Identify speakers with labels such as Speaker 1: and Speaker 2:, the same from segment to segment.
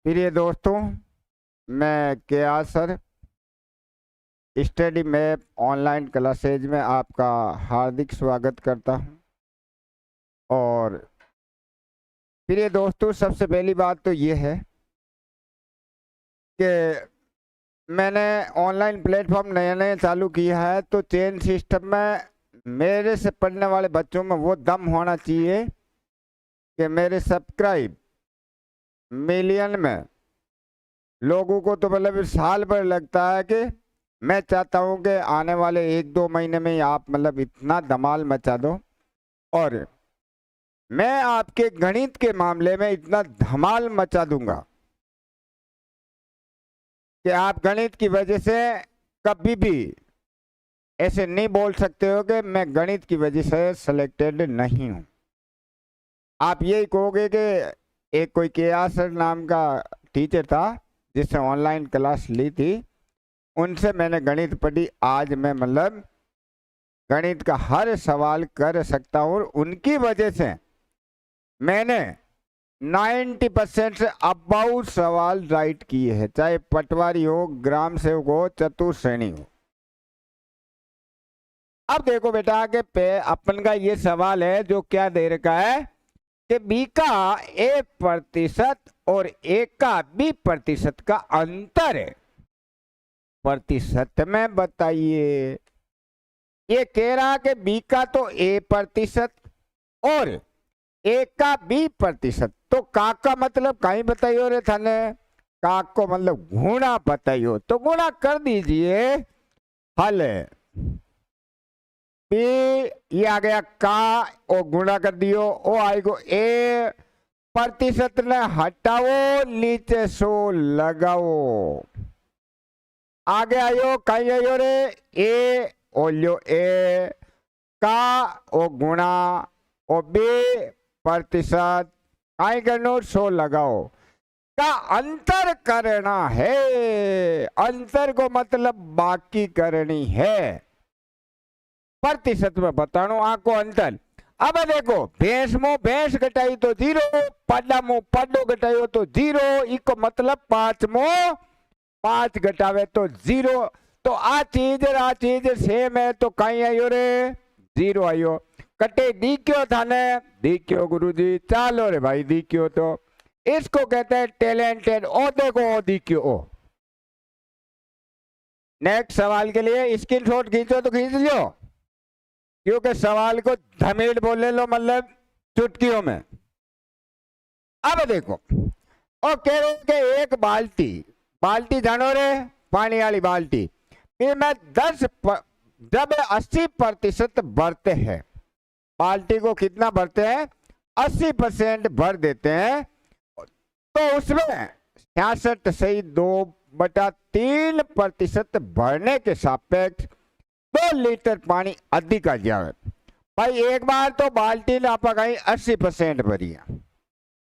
Speaker 1: प्रिय दोस्तों, मैं KR sir study map online classes में आपका हार्दिक स्वागत करता हूं। और प्रिय दोस्तों, सबसे पहली बात तो ये है कि मैंने ऑनलाइन प्लेटफॉर्म नया नया चालू किया है, तो चेन सिस्टम में मेरे से पढ़ने वाले बच्चों में वो दम होना चाहिए कि मेरे सब्सक्राइब मिलियन में लोगों को तो मतलब साल भर लगता है कि मैं चाहता हूं कि आने वाले 1-2 महीने में ही आप मतलब इतना धमाल मचा दो, और मैं आपके गणित के मामले में इतना धमाल मचा दूंगा कि आप गणित की वजह से कभी भी ऐसे नहीं बोल सकते हो कि मैं गणित की वजह से सिलेक्टेड नहीं हूं। आप यही कहोगे कि एक कोई केआर सर नाम का टीचर था जिससे ऑनलाइन क्लास ली थी, उनसे मैंने गणित पढ़ी, आज मैं मतलब गणित का हर सवाल कर सकता हूँ। और उनकी वजह से मैंने 90% से अबाउट सवाल राइट किए हैं, चाहे पटवारी हो, ग्राम सेवक हो, चतुर श्रेणी हो। अब देखो बेटा के पे अपन का ये सवाल है जो क्या दे रखा है कि बी का A% और A का B% का अंतर है, प्रतिशत में बताइए। ये कह रहा कि बी का तो A% और A का B%, तो का मतलब कहीं बताइयो रे थाने, का को मतलब गुणा बताइयो, तो गुणा कर दीजिए। हल है बी, ये आ गया का, और गुणा कर दियो, ओ आएगो A% ने हटाओ, नीचे 100 लगाओ, आगे आयो कहीं आयो रे ए, ओ लियो ए का, ओ गुणा, ओ B% कहीं करनो 100 लगाओ, का अंतर करना है। अंतर को मतलब बाकी करनी है, प्रतिशत में बतानो आको अंतर। अब देखो भैंस मो भैंस घटाई तो 0, पाडा मो पाडो घटायो तो 0, इको मतलब 5 मो 5 घटावे तो 0। तो आ चीज सेम है, तो कहीं आयो रे 0 आयो। कटे दी क्यों थाने, दी क्यों गुरुजी, चालो रे भाई दी क्यों, तो इसको कहते हैं टैलेंटेड। ओ देखो ओ दी क्यों ओ। नेक्स्ट सवाल के लिए स्क्रीनशॉट खींचो तो खींच लियो, क्योंकि सवाल को धमेल बोले लो मतलब चुटकियों में। अब देखो और कह रहे कि एक बाल्टी जानो रे, पानी वाली बाल्टी, फिर मैं जब 80% भरते हैं, बाल्टी को कितना भरते हैं, 80% भर देते हैं, तो उसमें 66.2/3% भरने के सापेक्ष 2 लीटर पानी अधिक आ जाए। भाई एक बार तो बाल्टी ने आप कहीं 80% भरिया,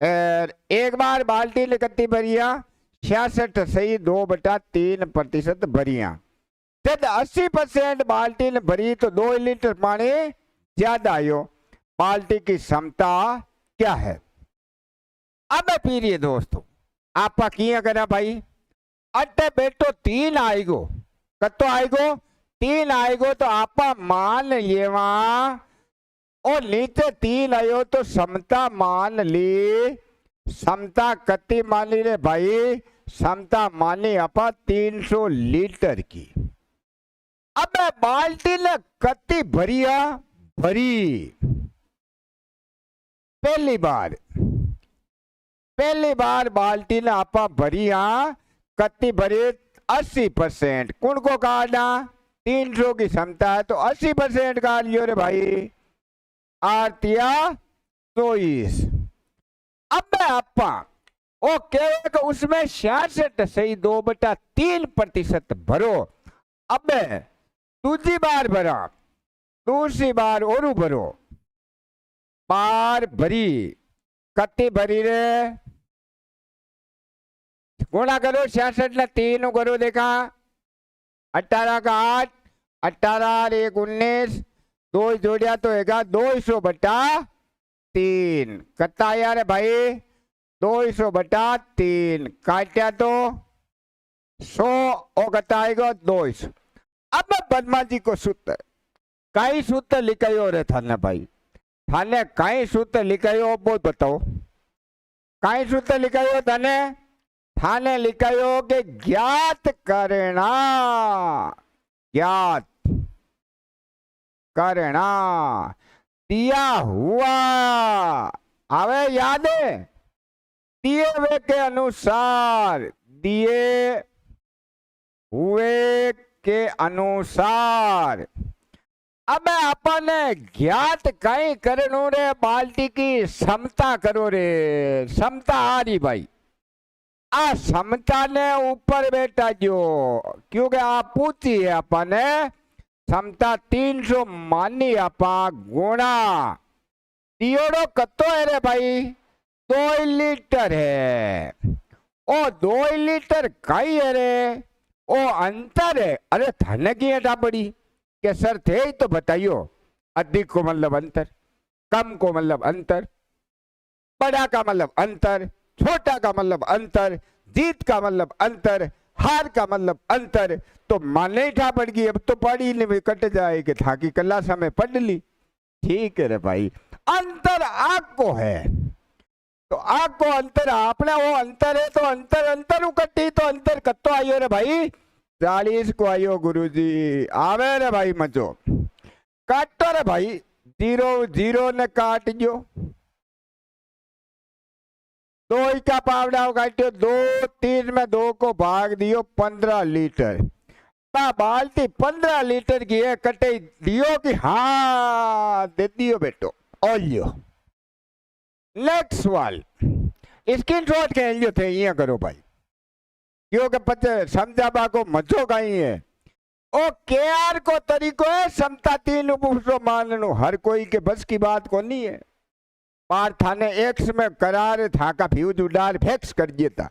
Speaker 1: और एक बार बाल्टी ने कितनी भरिया, 66.2/3% भरिया। जब 80% बाल्टी ने भरी तो 2 लीटर पानी ज्यादा आयो। बाल्टी की क्षमता क्या है। अब पीरिय दोस्तों आप किया करा भाई, अट्टे बेटो 3 आएगो, कतो आएगो 3 आएगो, तो आप मान लिए वहां, और नीचे 3 आयो तो क्षमता मान ली। क्षमता कति मान ली रे भाई, क्षमता मानी आपा 300 लीटर की। अब बाल्टी ने कति भरिया, भरी पहली बार बाल्टी ने आपा भरिया, कति भरी 80%। कौन को काटना, 300 की क्षमता है तो 80% काट लियो रे भाई, आरतिया 24। अब आपा ओ कह उसमें 66.2/3% भरो। अब दूसरी बार भरा, दूसरी बार और भरो, बार भरी, कति भरी रे, गुणा करो 66 ने 3 करो, देखा 18 का 8, 18 और 1 19, 2 जोड़िया तो 200/3, कत्ता यार भाई 200/3 काटा तो 100 और घटाएगा 200। अब मैं बदमाशी को सूत्र कई सूत्र लिखायो रे थाने भाई, थाने कई सूत्र लिखायो बोल बताओ, कई सूत्र लिखायो थाने? थाने लिखायो के ज्ञात करना, ज्ञात करना दिया हुआ, आवे याद है, दिए हुए के अनुसार, दिए हुए के अनुसार। अब अपन ज्ञात कई करनो रे, बाल्टी की क्षमता करो रे, क्षमता आ रही भाई, आ क्षमता ने ऊपर बैठा जो, क्योंकि आप पूछी है अपन क्षमता 300 मानी आपा गुणा दियोड़ो कत्तो है रे भाई, 2 लीटर है, ओ 2 लीटर कई है रे, ओ अंतर है। अरे थाने की हटा पड़ी के सर थे ही तो बताइयो, अधिक को मतलब अंतर, कम को मतलब अंतर, बड़ा का मतलब अंतर, छोटा का मतलब अंतर, जीत का मतलब अंतर, हार का मतलब अंतर। तो माने ही था पड़ गई, अब तो पढ़ी नहीं कट जाए कि था कि कला समय पढ़ ली। ठीक है रे भाई, अंतर आग को है, तो आग को अंतर आपने वो अंतर है, तो अंतर अंतर कटी, तो अंतर कत्तो आयो रे भाई, 40 को आयो गुरुजी। आवे रे भाई मजो, काटो रे भाई, 0 0 ने काट जो, 2 का पावड़ा काटियो, 2 3 में 2 को भाग दियो, 15 लीटर। बाल्टी 15 लीटर की है, कटे दियो कि हाँ दे दियो बेटो, ओलियो। नेक्स्ट सवाल, स्क्रीन शॉट खेल जो थे ये करो भाई, क्योंकि पते समझाबा को मजो कहीं है। ओ केआर को तरीको है समता 3 उपसो माननो, हर कोई के बस की बात को नहीं है। पार थाने एक्स में करार था का फ्यूज उडार फैक्स कर दिया था,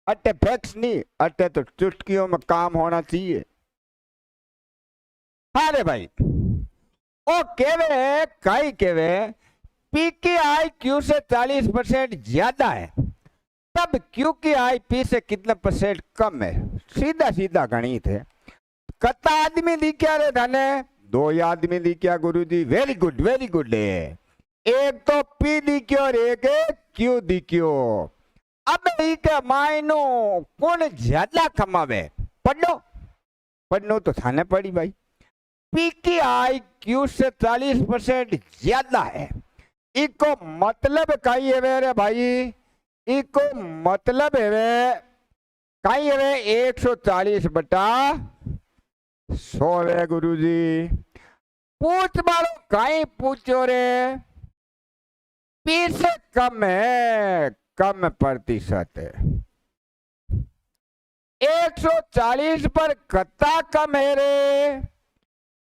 Speaker 1: अटे फैक्स नहीं, अटे तो चुटकियों में काम होना चाहिए। हाँ रे भाई, ओ केवे कई केवे पी की आई क्यू से 40% ज्यादा है, तब क्यू की आई पी से कितने % कम है? सीधा सीधा गणित है। कता आदमी दिखा रे थाने? 2 आदमी दिखा गुरुजी, वेरी गुड वेरी गुड है। एक तो पी दिखियो और एक क्यू दिखियो। अब एक मायनो कौन ज्यादा कमावे? पढ़नो तो थाने पड़ी भाई। पी की आई क्यू से 40% ज्यादा है, इको मतलब कई है वे रे भाई, इको मतलब है वे कई है वे 140/100 रे गुरुजी। पूछ मारो कई पूछो रे, पी से कम है, कम प्रतिशत है। 140 पर कता कम है रे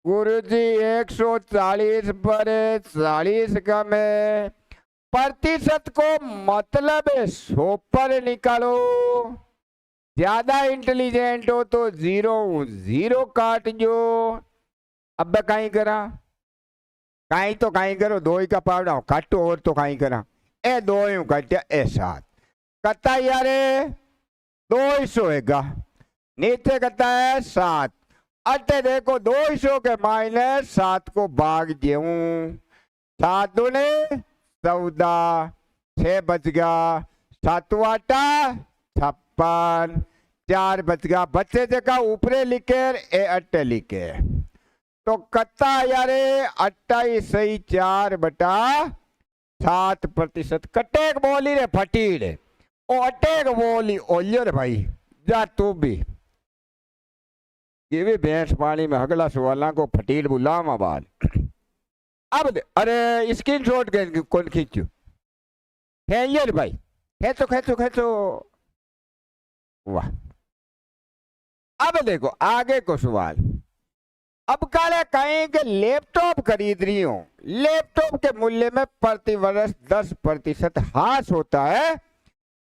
Speaker 1: गुरुजी? 140 पर 40 कम है। प्रतिशत को मतलब 100 पर निकालो। ज्यादा इंटेलिजेंट हो तो 0 0 काट जो। अब कहीं करा, कहीं तो कहीं करो, 2 का पावड़ा काटो और तो कहीं करा, ए 2 काटा ए 7 कता यार 200 है, नीचे कता है 7। अटे देखो 200 के माइनस 7 को भाग देऊं, 7 दूने 14, 6 बच गया, 7 आटा 56, 4 बच गया, बच्चे जगह ऊपरे लिखे ए अट्टे लिखे, तो कत्ता यारे 28 सही 4/7%। कटेक बोली रे फटीड़, ओ अटेक बोली ओलियो रे भाई, जा तू भी ये भी भैंस पानी में अगला सवाल को फटील बुलाम आबाद। अब अरे स्क्रीन शॉट कौन खींचू? खेलिए भाई, खेचो खेचो खेचो, वाह। अब देखो आगे को सवाल। अब काले कहीं के लैपटॉप खरीद रही हूं, लैपटॉप के मूल्य में प्रति वर्ष 10% ह्रास होता है,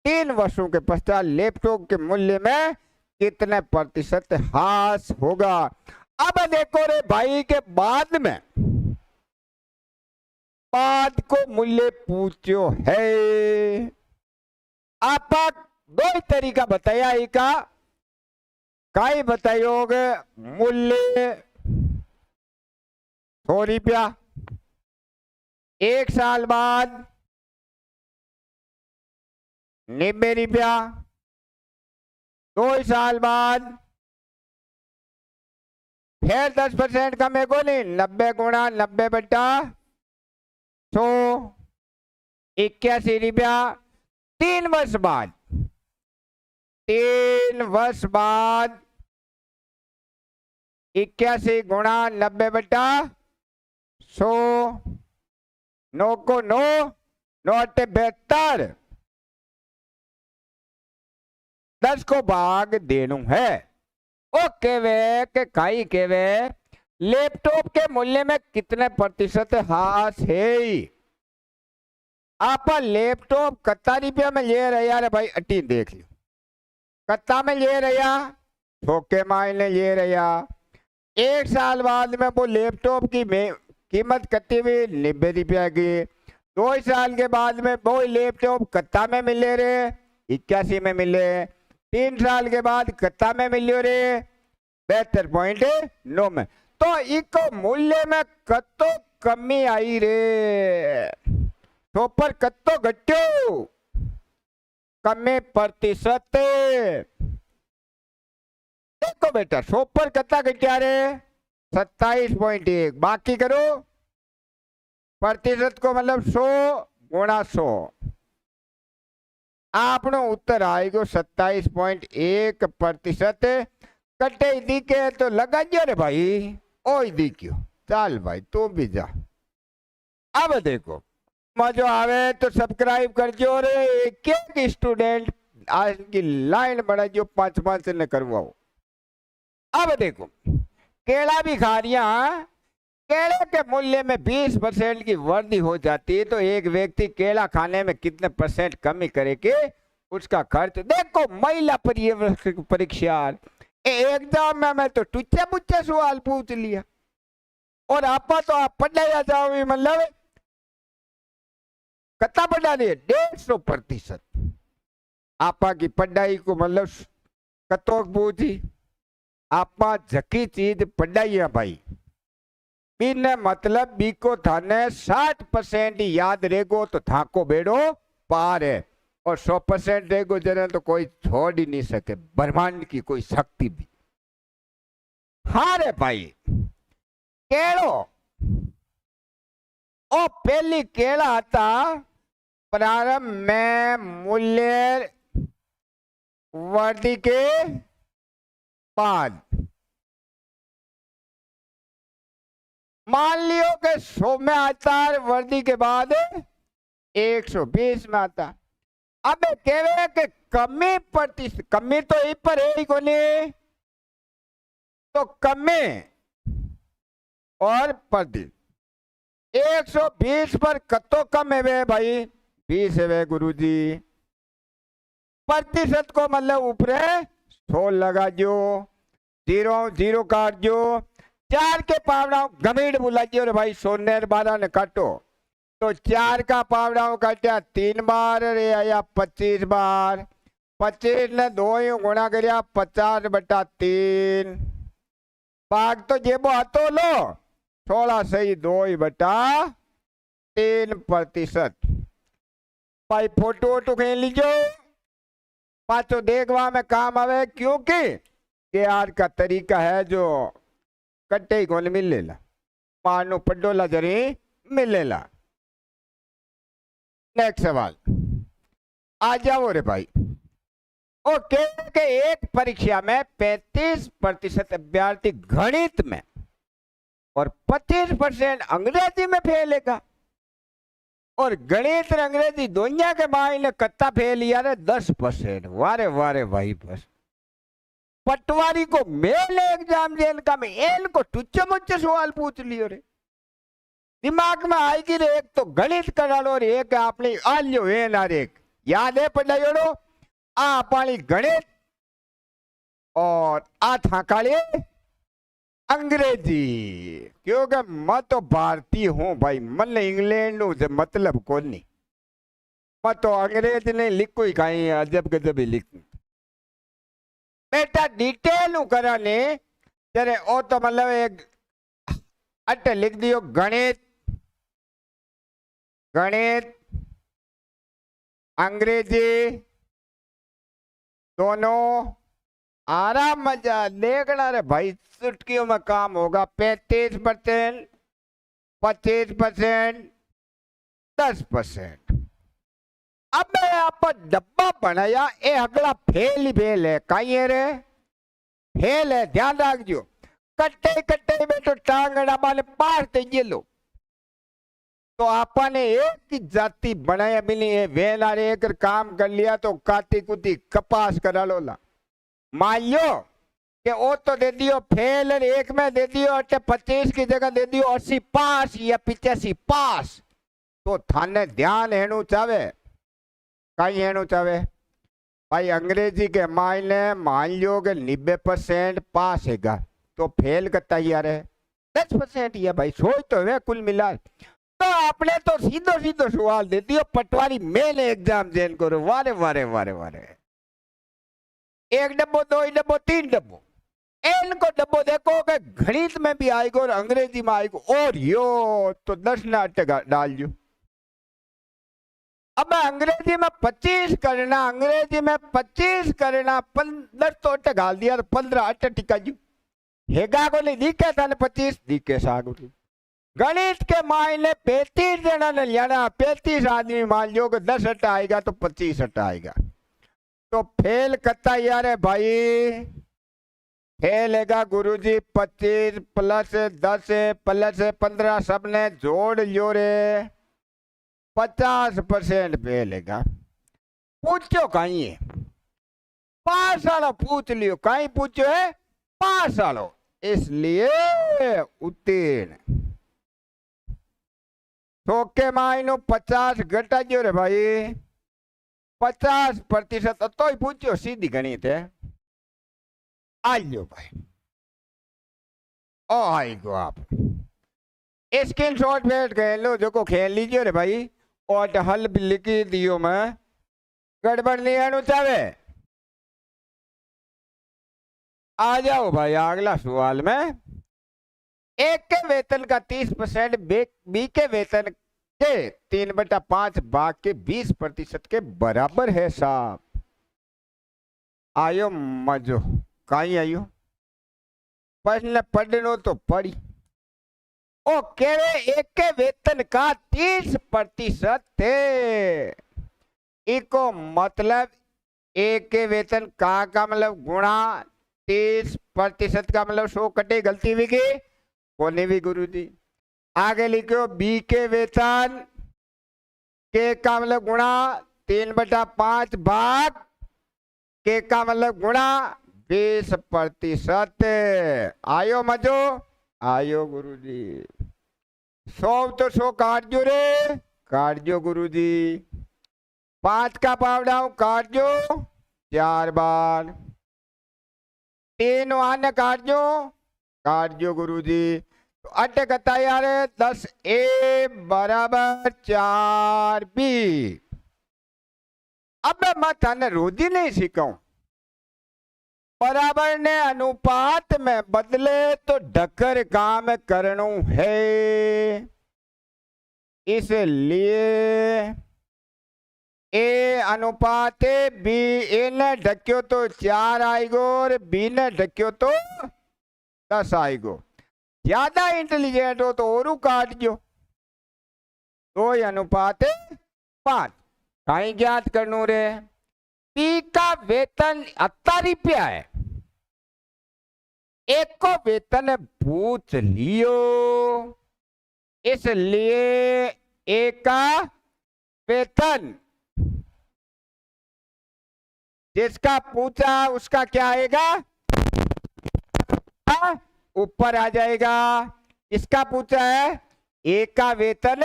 Speaker 1: 3 वर्षों के पश्चात लैपटॉप के मूल्य में कितने % ह्रास होगा? अब देखो रे भाई के बाद में बाद को मूल्य पूछो है, आप दो ही तरीका बताया ही का काई बतायोग मूल्य 100 रुपया, 1 साल बाद 90 रुपया, 2 साल बाद फिर 10% कम है को नहीं 90 गुणा 90 बटा 100 81 रुपया। 3 वर्ष बाद 3 वर्ष बाद 81 गुणा 90 बटा 100 9 को 9 9 अट्ठे 72 10 को भाग देनु है। ओ केवे के काई केवे लैपटॉप के मूल्य में कितने प्रतिशत हास है। आप लैपटॉप कत्ता रुपया में ले रहा है भाई अटी देख लो कत्ता में ले रहा ठोके मायने ले रहा। 1 साल बाद में वो लैपटॉप की कीमत कत्ती हुई 90 रुपया की। 2 साल के बाद में वो लैपटॉप कत्ता में मिले रे 81 में मिले। 3 साल के बाद कत्ता में मिलियो रे 72.9 में। तो इको मूल्य में कत्तो कमी आई रे तो पर कत्तो घट्यो कमी प्रतिशत। देखो बेटा 100 पर कत्ता घट्या रे 27.1 बाकी करो प्रतिशत को मतलब 100 गुणा 100 आपनो उत्तर आएगा 27.1 प्रतिशत। कटे दिखे तो लगा जो रे भाई ओ दिखियो चल भाई तू भी जा। अब देखो मजो आवे तो सब्सक्राइब कर जो रे एक एक स्टूडेंट आज की लाइन बढ़ा जो 5-5 ने करवाओ। अब देखो केला भी खा रिया केले के मूल्य में 20% की वृद्धि हो जाती है तो एक व्यक्ति केला खाने में कितने % कमी करेगी उसका खर्च। देखो महिला परीक्षा एग्जाम में मैं तो टुच्चे मुच्चे सवाल पूछ लिया और आपा तो आप पढ़ाया जाओ मतलब कत्ता पढ़ा रही 150%। आपा की पढ़ाई को मतलब कतो पूछी आपा झकी चीज पढ़ाई है भाई बिन मतलब बी को थाने 60% याद रहेगो तो थाको बेड़ो पार है और 100% रहेगो जने तो कोई छोड़ ही नहीं सके ब्रह्मांड की कोई शक्ति भी। हाँ रे भाई केड़ो ओ पहली केड़ा था प्रारंभ में मूल्य वृद्धि के बाद मान लियो कि 100 में आता है वृद्धि के बाद 120 में आता। अब कहे कि कमी प्रतिशत कमी तो यही पर है ही कोनी तो कमी और प्रतिशत 120 पर कतो कम है वे भाई 20 है वे गुरुजी। प्रतिशत को मतलब ऊपर 100 लगा जो 0 काट जो 4 के पावड़ा गमीड़ बुला रे भाई 100 12 ने काटो तो 4 का पावड़ा काटा 3 बार रे आया 25 बार 25 ने 2 गुणा करया 50 बटा 3 भाग तो जेबो हाथो लो 16 सही 2 बटा 3%। भाई फोटो वोटो खेल लीजो पाचो देखवा में काम आवे क्योंकि केआर का तरीका है जो कट्टे ही गोल मिलेला मानो पडोला जरी मिलेला। नेक्स्ट सवाल आ जाओ रे भाई। ओके के एक परीक्षा में 35% अभ्यर्थी गणित में और 25% अंग्रेजी में फेलेगा और गणित और अंग्रेजी दुनिया के मायने कत्ता फेल यार 10%। वारे वारे भाई बस पटवारी को मेल एग्जाम देने का में एल को टुच्चे मुच्चे सवाल पूछ लियो रे दिमाग में आएगी रे एक तो गणित करा लो रे एक आपने आ लियो है ना रे याद है पढ़ाई आ पानी गणित और आ था काले अंग्रेजी क्योंकि मैं तो भारतीय हूं भाई मन इंग्लैंड से मतलब को नहीं मत तो अंग्रेज ने लिखो ही कहीं अजब गजब ही लिख बेटा डिटेल करा ने तेरे ओ तो मतलब एक अट लिख दियो गणित गणित अंग्रेजी दोनों आराम मजा देखना रे भाई। चुटकियों में काम होगा 35%, 25%, 10%। अब मैं आप डब्बा बनाया ए अगला फेल ही फेल है कहीं है रे फेल है ध्यान रखियो। कट्टे कट्टे में तो टांगड़ा माने पार ते लो तो आपने एक ही जाति बनाया मिली है वेलारे एक काम कर लिया तो काटी कुटी कपास करा लो ला मान लो कि वो तो दे दियो फेल एक में दे दियो 25 की जगह दे दियो 80 पास या 85 पास तो थाने ध्यान हेणु चावे कहीं हेणु चावे भाई अंग्रेजी के मायने मान लो कि 90% पास हैगा तो फेल करता ही यार 10% या भाई सोच तो है कुल मिला तो आपने तो सीधो सीधो सवाल दे दियो पटवारी मैंने एग्जाम देन करो वारे वारे वारे वारे एक डब्बो दो डब्बो तीन डब्बो इनको डब्बो देखो कि गणित में भी आएगा और अंग्रेजी में आएगा और यो तो 10 ना डाल जो। अब अंग्रेजी में 25 करना अंग्रेजी में 25 करना 15 तो अट्टे डाल दिया तो 15 अट्टे टिका जो हेगा को नहीं दिखे था 25 दिखे सागु गणित के मायने 35 जना ने लिया 35 आदमी मान लो कि 10 अट्टा आएगा तो 25 अट्टा आएगा तो फेल करता यार है भाई फेलेगा गुरुजी 25 प्लस 10 प्लस 15 सबने जोड़ लियो रे 50% फेलेगा। पूछो कहीं है पास वाला पूछ लियो कहीं पूछो है पास वालो इसलिए उत्तीर्ण के मायनो 50 घटा जो रे भाई 50% तो ही पूछो सीधी गणित है आ लो भाई ओ आई गो आप स्क्रीन शॉट बैठ गए लो जो को खेल लीजिए रे भाई और हल भी लिखी दियो मैं गड़बड़ नहीं आनु चावे आ जाओ भाई अगला सवाल में एक के वेतन का 30% बी के वेतन के 3/5 भाग के 20% के बराबर है साहब। आयो मजो कहीं आयो प्रश्न पढ़नो तो पढ़ी ओ केवे एक के वेतन का 30% थे इको मतलब एक के वेतन का मतलब गुणा 30% का मतलब 100 कटे गलती हुई की कोने भी गुरुजी आगे लिखो बी के वेतन के का मतलब गुणा 3/5 भाग के का मतलब गुणा 20%। आयो मजो आयो गुरुजी 100 तो 100 काट जो रे काट जो गुरुजी 5 का पावड़ा काट जो 4 बार 3 वाने काट जो गुरुजी तो अट कता यार 10 ए बराबर 4 बी। अब मैं थाने रोजी नहीं सीखाऊं बराबर ने अनुपात में बदले तो ढकर काम करना है इसलिए ए अनुपात बी ए ने ढक्यो तो 4 आएगो और बी ने ढक्यो तो 10 आएगो। ज्यादा इंटेलिजेंट हो तो और काट जो 2 अनुपात 5 कहीं ज्ञात करनू रे पी का वेतन 70 रुपया है एक को वेतन पूछ लियो इसलिए एक का वेतन जिसका पूछा उसका क्या आएगा ऊपर आ जाएगा। इसका पूछा है एक का वेतन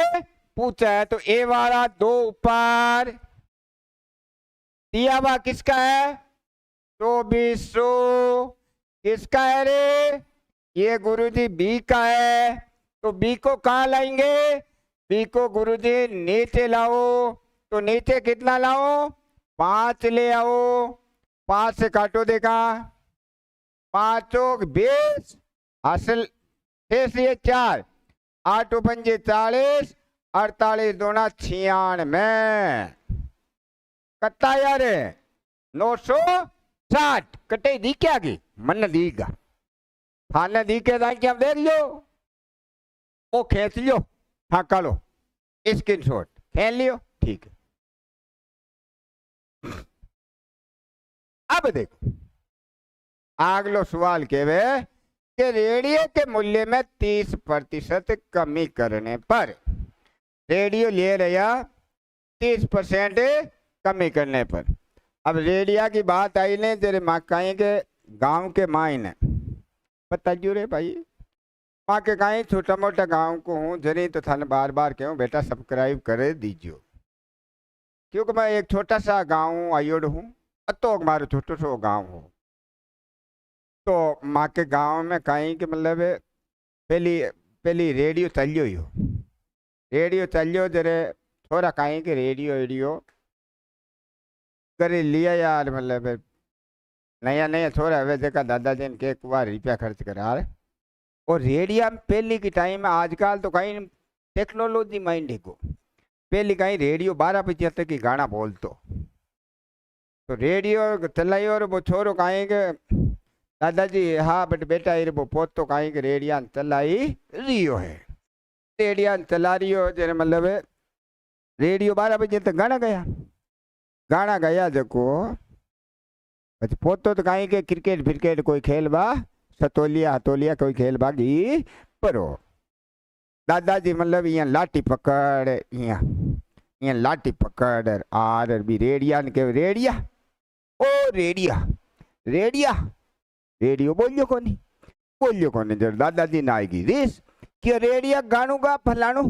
Speaker 1: पूछा है तो ए वाला 2 ऊपर दिया हुआ किसका है 2400 किसका है रे ये गुरुजी बी का है तो बी को कहाँ लाएंगे बी को गुरुजी नीचे लाओ तो नीचे कितना लाओ, 5 ले आओ, 5 से काटो देखा, 5 और 20 हासिल, शेष ये 4, 8 और 5 40, 48 दूना 96, कत्ता यार 960 कटे दी क्या की मन दीगा थाने दी के दाई क्या दे लियो, वो खींच लियो, हाँ करो स्क्रीन शॉट खेल लियो, ठीक है। अब देखो अगलो सवाल केवे कि रेडियो के मूल्य में 30% कमी करने पर, रेडियो ले रहा 30% कमी करने पर। अब रेडिया की बात आई ने तेरे माँ कहीं के गांव के मायने पता जो रे भाई, माँ के कहीं छोटा मोटा गांव को हूँ जरी तो थाने बार बार कहूँ बेटा सब्सक्राइब कर दीजिए, क्योंकि मैं एक छोटा सा गांव आयोड हूँ, तो हमारा छोटा सा गांव हो, तो माँ के गांव में कहीं के मतलब पहली रेडियो चलियो ही हो, रेडियो चलियो जरे थोड़ा कहीं के रेडियो कर लिया यार, मतलब नया नया थोड़ा वे देखा दादाजी ने के कुआ रुपया खर्च करा, और रेडियो में पहले के टाइम में, आजकल तो कहीं टेक्नोलॉजी माइंड को, पहले कहीं रेडियो 12:75 की गाना बोलतो, तो रेडियो चलाइयो और वो छोरो कहीं के दादाजी हाँ बट बेटा ये वो पोत तो कहीं के रेडियो चलाई रियो है, रेडियो चला रियो जरे मतलब रेडियो 12 बजे तक गाना गया जको पोतो तो कहीं के क्रिकेट फिरकेट कोई खेल बा, सतोलिया हतोलिया कोई खेल बागी परो, दादाजी मतलब यहाँ लाठी पकड़ यहाँ लाठी पकड़ आर भी रेडिया ने के रेडिया ओ रेडिया रेडियो बोलियो कोनी जर दादाजी ना आएगी रिस कि रेडिया गानू गा फलाणू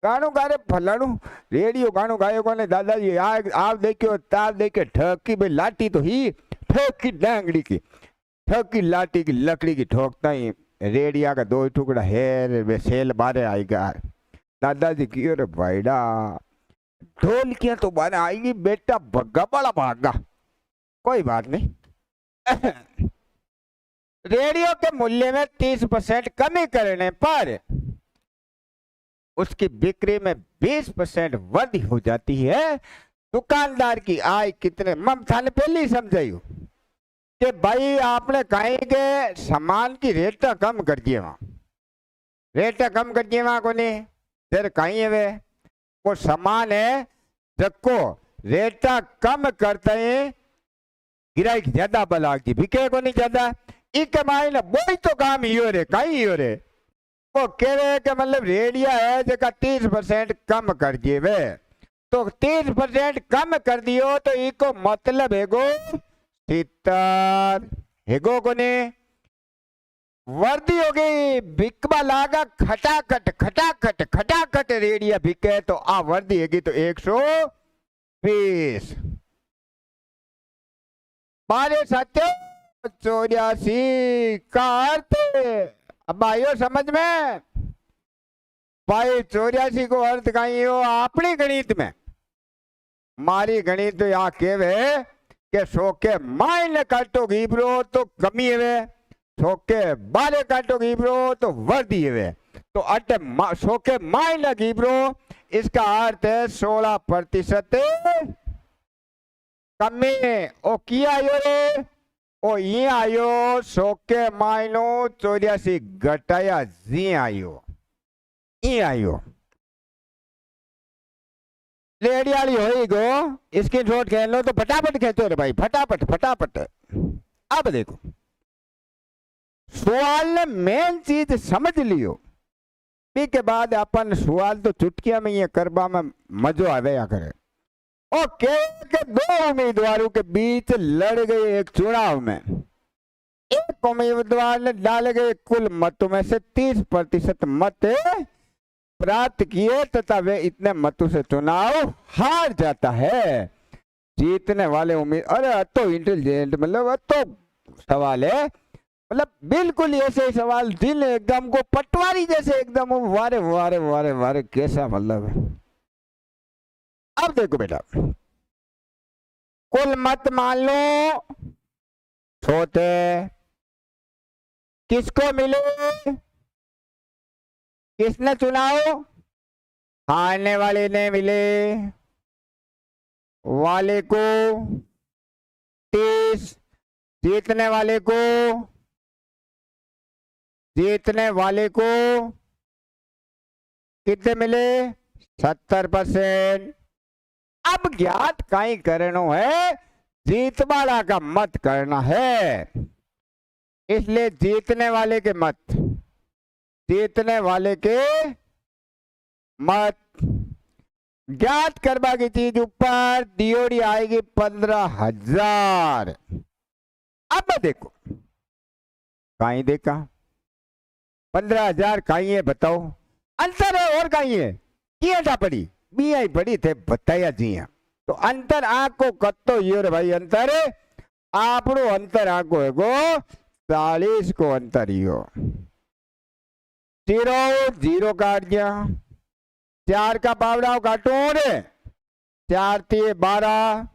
Speaker 1: गानू गा रे फलाणू, रेडियो गानू गायो कोने दादाजी आप देखियो ताप देखे ठकी भाई लाठी तो ही ठकी डांगड़ी की ठकी लाठी की लकड़ी की ठोकता ही रेडिया का 2 टुकड़ा है वे सेल बारे आएगा, दादाजी क्यों रे भाईडा ढोल किया तो बारे आएगी बेटा भग्गा बड़ा भागा, कोई बात नहीं। रेडियो के मूल्य में 30% कमी करने पर उसकी बिक्री में 20% वृद्धि हो जाती है। दुकानदार की आय कितने थाने पहले ही समझाइयो कि भाई आपने कहीं के सामान की रेट कम कर दिए, वहां रेट कम कर दिए, वहां को नहीं फिर कहीं है वे वो सामान है जको रेट कम करते हैं गिराई ज्यादा बलाग जी बिके को नहीं ज्यादा इक मायने वही तो काम ही हो रे कहीं हो रे, वो कह रहे कि मतलब रेडियो है जगह 30% कम कर दिए वे, तो 30% कम कर दियो तो इको मतलब हेगो 70 हेगो को ने वर्दी हो गई बिकवा लागा खटाखट रेडियो बिके तो आ वर्दी हैगी तो 120 बारे 84 का अर्थ, अब आयो समझ में भाई 84 को अर्थ कहीं हो अपनी गणित में, मारी गणित तो यहाँ केवे के 100 के माइने काटो घीबरो तो कमी है, 100 के बारे काटो घीबरो तो वर्दी है, तो अटे 100 के माइने घीबरो इसका अर्थ है 16% कमी, ओ किया आयो रे ओ ये आयो 100 के माइनो 84 घटाया जी आयो ये आयो रेडियाली हो गो स्क्रीन शॉट खेल लो तो फटाफट खेचो रे भाई फटाफट। अब देखो सवाल ने मेन चीज समझ लियो, के बाद अपन सवाल तो चुटकिया में ये करबा में मजो आवे या करे। ओके के 2 उम्मीदवारों के बीच लड़ गए एक चुनाव में, एक उम्मीदवार ने डाले गए कुल मतों में से 30% मत प्राप्त किए तथा वे इतने मतों से चुनाव हार जाता है। जीतने वाले उम्मीद अरे तो इंटेलिजेंट मतलब तो सवाल है, मतलब बिल्कुल ऐसे ही सवाल दिल एकदम को पटवारी जैसे एकदम वारे कैसा मतलब है। अब देखो बेटा, कुल मत मान लो छोटे किसको मिले, किसने चुनाव, हारने वाले ने मिले, वाले को 30, जीतने वाले को, जीतने वाले को कितने मिले 70%। अब ज्ञात कहीं करनो है, जीत वाला का मत करना है, इसलिए जीतने वाले के मत, जीतने वाले के मत ज्ञात करवा की चीज ऊपर दियोड़ी आएगी 15,000। अब देखो कहीं देखा 15,000 कहीं है, बताओ अंतर है और कहीं है, किया था पड़ी बी आई पड़ी थे बताया जी। तो अंतर आंख को कत्तो यो रे भाई, अंतर आपनो अंतर आंको है गो 40 को अंतर यो, 0 काट दिया, 4 का पावड़ा काटो रे, 4 3 12,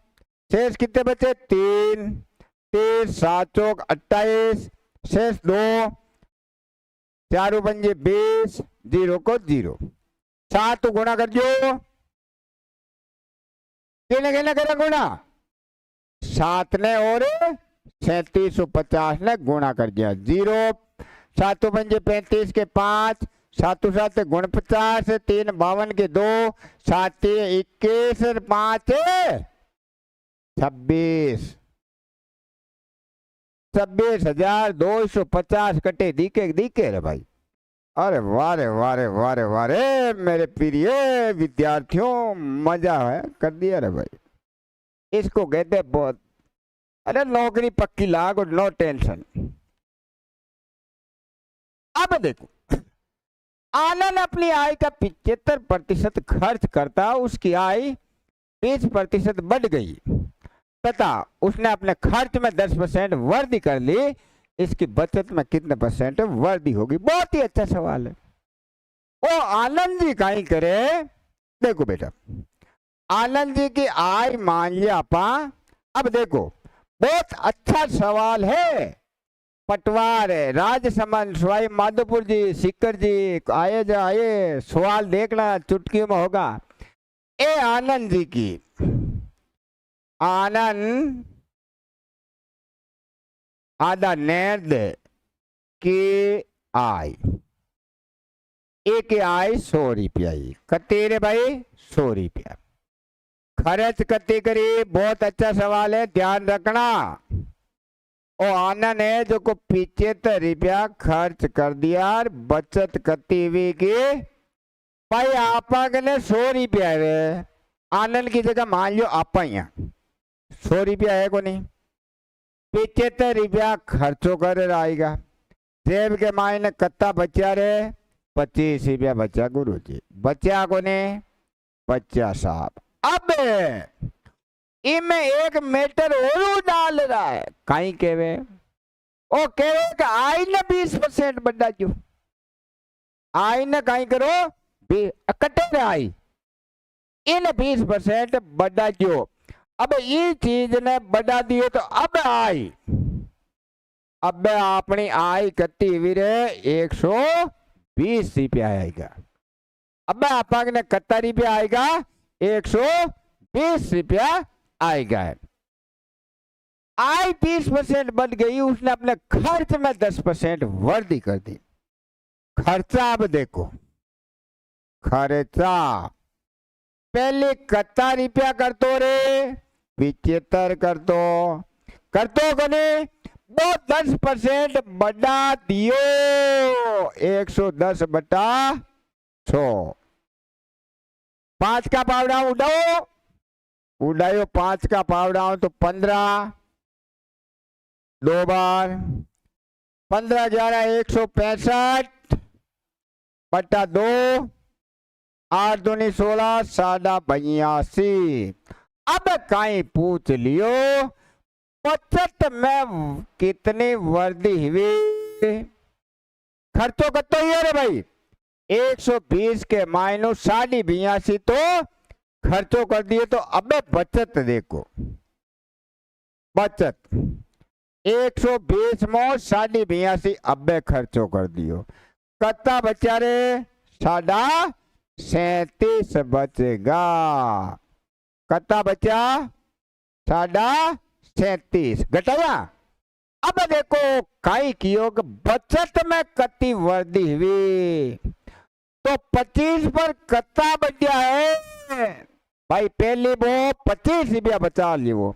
Speaker 1: शेष कितने बचे 3, 3 7 चौक 28, शेष 2, 4 पंजे 20, 0 को 0, 7 गुणा कर दो, किने किने करे गुणा, 7 ने और 3750 ने गुणा कर दिया, 0 7 पंजे 35 के 5, 7 7 गुण 50, 3 52 के 2, 7 21, 5 26, 26,250 कटे दिखे दिखे रे भाई। अरे वारे वारे वारे वारे मेरे प्रिय विद्यार्थियों, मजा है कर दिया रे भाई, इसको कहते बहुत, अरे नौकरी पक्की लाग और नो टेंशन। अब देखो आनंद अपनी आय का 75% खर्च करता, उसकी आय 20% बढ़ गई तथा उसने अपने खर्च में 10% वृद्धि कर ली, इसकी बचत में कितने % वृद्धि होगी। बहुत ही अच्छा सवाल है। वो आनंद जी का ही करे, देखो बेटा आनंद जी की आय मान लिया आपा। अब देखो बहुत अच्छा सवाल है, पटवार है, राजसमंद, सवाई माधोपुर जी, सीकर जी आए जा आए, सवाल देखना चुटकियों में होगा। ए आनंद जी की, आनंद आधा नैर्द की आय, एक आय 100 रुपया, कते रे भाई 100 रुपया, खर्च कते करी, बहुत अच्छा सवाल है ध्यान रखना। और आनंद है जो को 75 रुपया खर्च कर दिया, बचत कती हुई की भाई आपा ने 100 रुपया है, आनंद की जगह मान लो आपा यहाँ 100 रुपया है को नहीं, 75 रुपया खर्चो कर आएगा, जेब के मायने कत्ता बचा रे 25 रुपया बचा, गुरु जी बचा को ने 50 साहब। अब इनमें एक मैटर और डाल रहा है, कहीं केवे ओ केवे कि आई ने 20% बढ़ा जो, आई ने कहीं करो कटे आई इन 20% बढ़ा जो। अब ये चीज ने बढ़ा दिए तो अब आई, अब अपनी आय कती हुई रे 120 रुपया आएगा, अब आपा ने कत्ता रुपया आएगा 120 रुपया आएगा। आय 20% बढ़ गई, उसने अपने खर्च में 10% वृद्धि कर दी। खर्चा अब देखो, खर्चा पहले कत्ता रुपया कर तो रे 75 कर तो कने वो 10% बढ़ा दियो 110 बटा 100, 5 का पावड़ा उड़ाओ, उड़ायो 5 का पावड़ा तो 15, 2 बार 15 11 165 बटा 2, 8 दूनी 16, 82। अब कहीं पूछ लियो बचत में कितनी वृद्धि हुई, खर्चों का तो ये रे भाई 120 के माइनस 82 तो खर्चो कर दिए तो अबे बचत देखो, बचत 120 में 82 अबे खर्चो कर दियो, कत्ता बचा रे 37 बचेगा, कत्ता बचा 37 घटाया। अब देखो कई कियो कि बचत में कत्ती वर्दी हुई तो 25 पर कत्ता बचा है भाई, पहली वो 25 रुपया बचा लियो,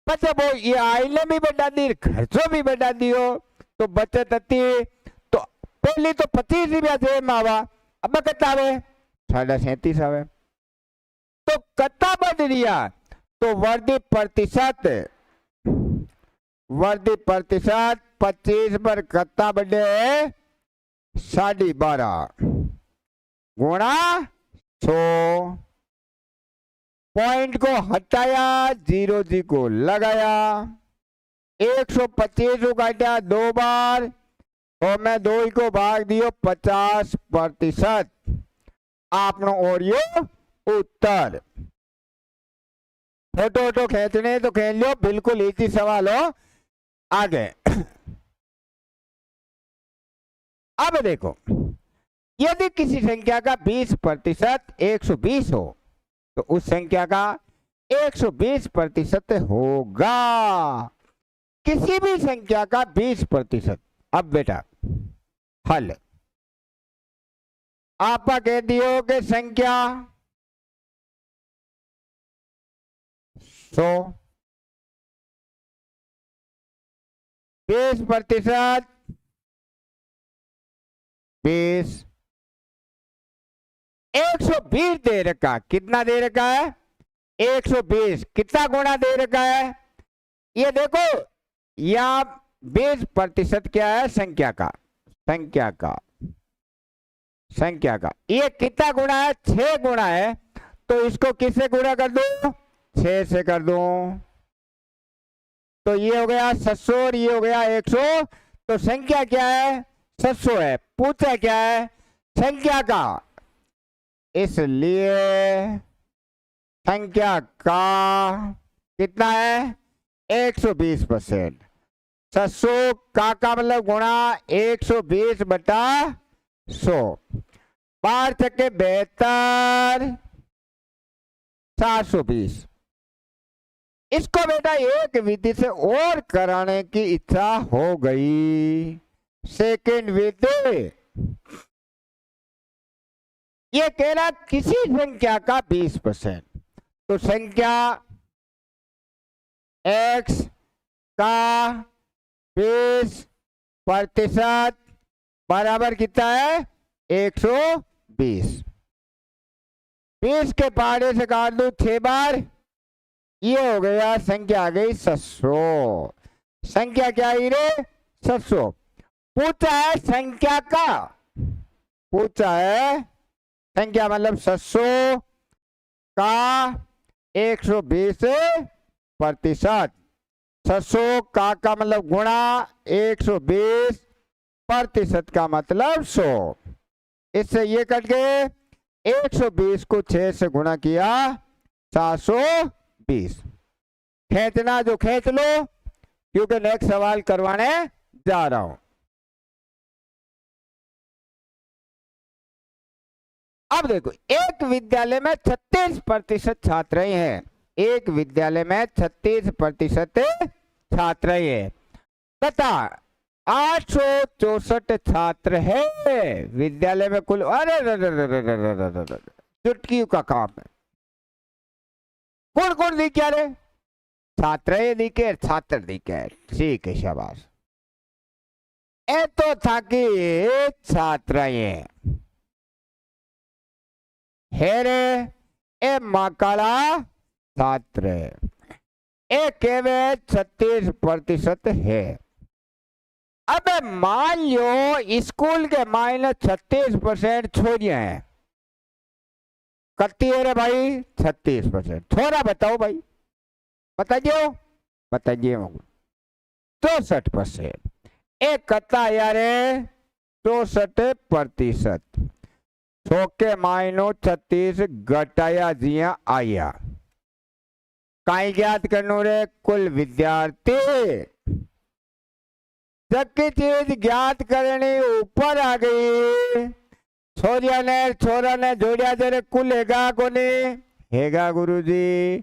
Speaker 1: पचे वो ये आइले भी बढ़ा दी, खर्चो भी बढ़ा दियो, तो बचत थी तो पहली तो 25 रुपया थे मावा, अब कत्ता आवे 37 आवे, तो कत्ता बढ़ रिया तो वर्दी प्रतिशत, वर्दी प्रतिशत 25 पर कत्ता बढ़े 12.5 गुणा 100, पॉइंट को हटाया, 0 जी को लगाया, 125 को काटा 2 बार और मैं 2 को भाग दियो 50%, आपनो ओरियो उत्तर। फोटो वोटो खींचने तो खींच लो, बिल्कुल इजी सवाल हो। आगे अब देखो, यदि किसी संख्या का 20% 120 हो तो उस संख्या का 120% होगा किसी भी संख्या का 20%। अब बेटा हल आप कह दियो कि संख्या 100, 20% 20, 120 दे रखा, कितना दे रखा है 120, कितना गुणा दे रखा है ये देखो, या 20% क्या है संख्या का, संख्या का, संख्या का, ये कितना गुणा है 6 गुणा है, तो इसको किससे गुणा कर दूं 6 से कर दूं, तो ये हो गया 700 और ये हो गया 100, तो संख्या क्या है 700 है, पूछा क्या है संख्या का, इसलिए संख्या का कितना है 120%, 700 का मतलब गुणा 120/100, 12 चक्के 72, 720। इसको बेटा एक विधि से और कराने की इच्छा हो गई, सेकेंड विधि, ये कह रहा किसी संख्या का 20%, तो संख्या x का 20% बराबर कितना है 120, 20 के पहाड़े से काट दो 6 बार, ये हो गया संख्या आ गई 700, संख्या क्या आई रे 700, पूछा है संख्या का, पूछा है संख्या मतलब 700 का 120%, 700 का मतलब गुणा 120% का मतलब 100, इससे ये कट गए, 120 को 6 से गुणा किया 720, खींचना जो खींच लो क्योंकि नेक्स्ट सवाल करवाने जा रहा हूं। अब देखो एक विद्यालय में 36% छात्र हैं, एक विद्यालय में 36% छात्र हैं तथा 864 छात्र हैं विद्यालय में कुल, अरे चुटकियों का काम है, कौन कौन दिखे रे छात्र दिखे, छात्र दिखे, ठीक है शाबाश, ए तो था कि छात्र हेरे ए माकाला छात्र ए केवे 36% है। अब मान लो स्कूल के -36% छोड़िए हैं, कत्ती है रे भाई 36%, थोड़ा बताओ भाई, बताइए बताइए 64%, एक कत्ता यार 64%, 100 के मायनो 36 घटाया जिया आया। कई ज्ञात करनो रे कुल विद्यार्थी जबकि चीज ज्ञात करनी ऊपर आ गई। छोरा ने जोड़िया जरे कुल हेगा कोनी हेगा गुरुजी।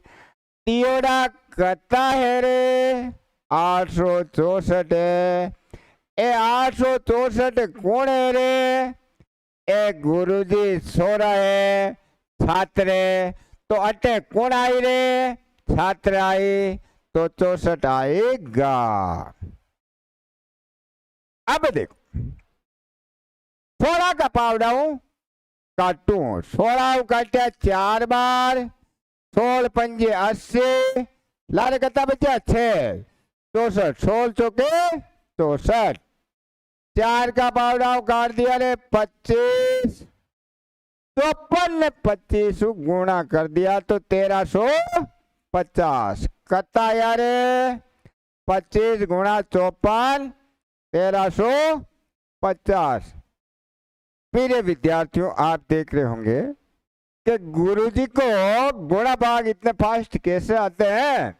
Speaker 1: तियोड़ा कता है रे 864 है। ए 864 कौन है रे? ए गुरुजी छोरा है छात्र है। तो अटे कौन आई रे? छात्र आई तो 64 आएगा। अब देखो 16 का पावड़ा काटू 16 काटा 4 बार 16 पंजे 80 लारे कता बचा 6 64 16 चौके 64। 4 का पावड़ा काट दिया रे 25 54 ने 25 गुणा कर दिया तो 1350 कता यार 25 गुणा 54 1350। मेरे विद्यार्थियों आप देख रहे होंगे कि गुरुजी को गुणा भाग इतने फास्ट कैसे आते हैं।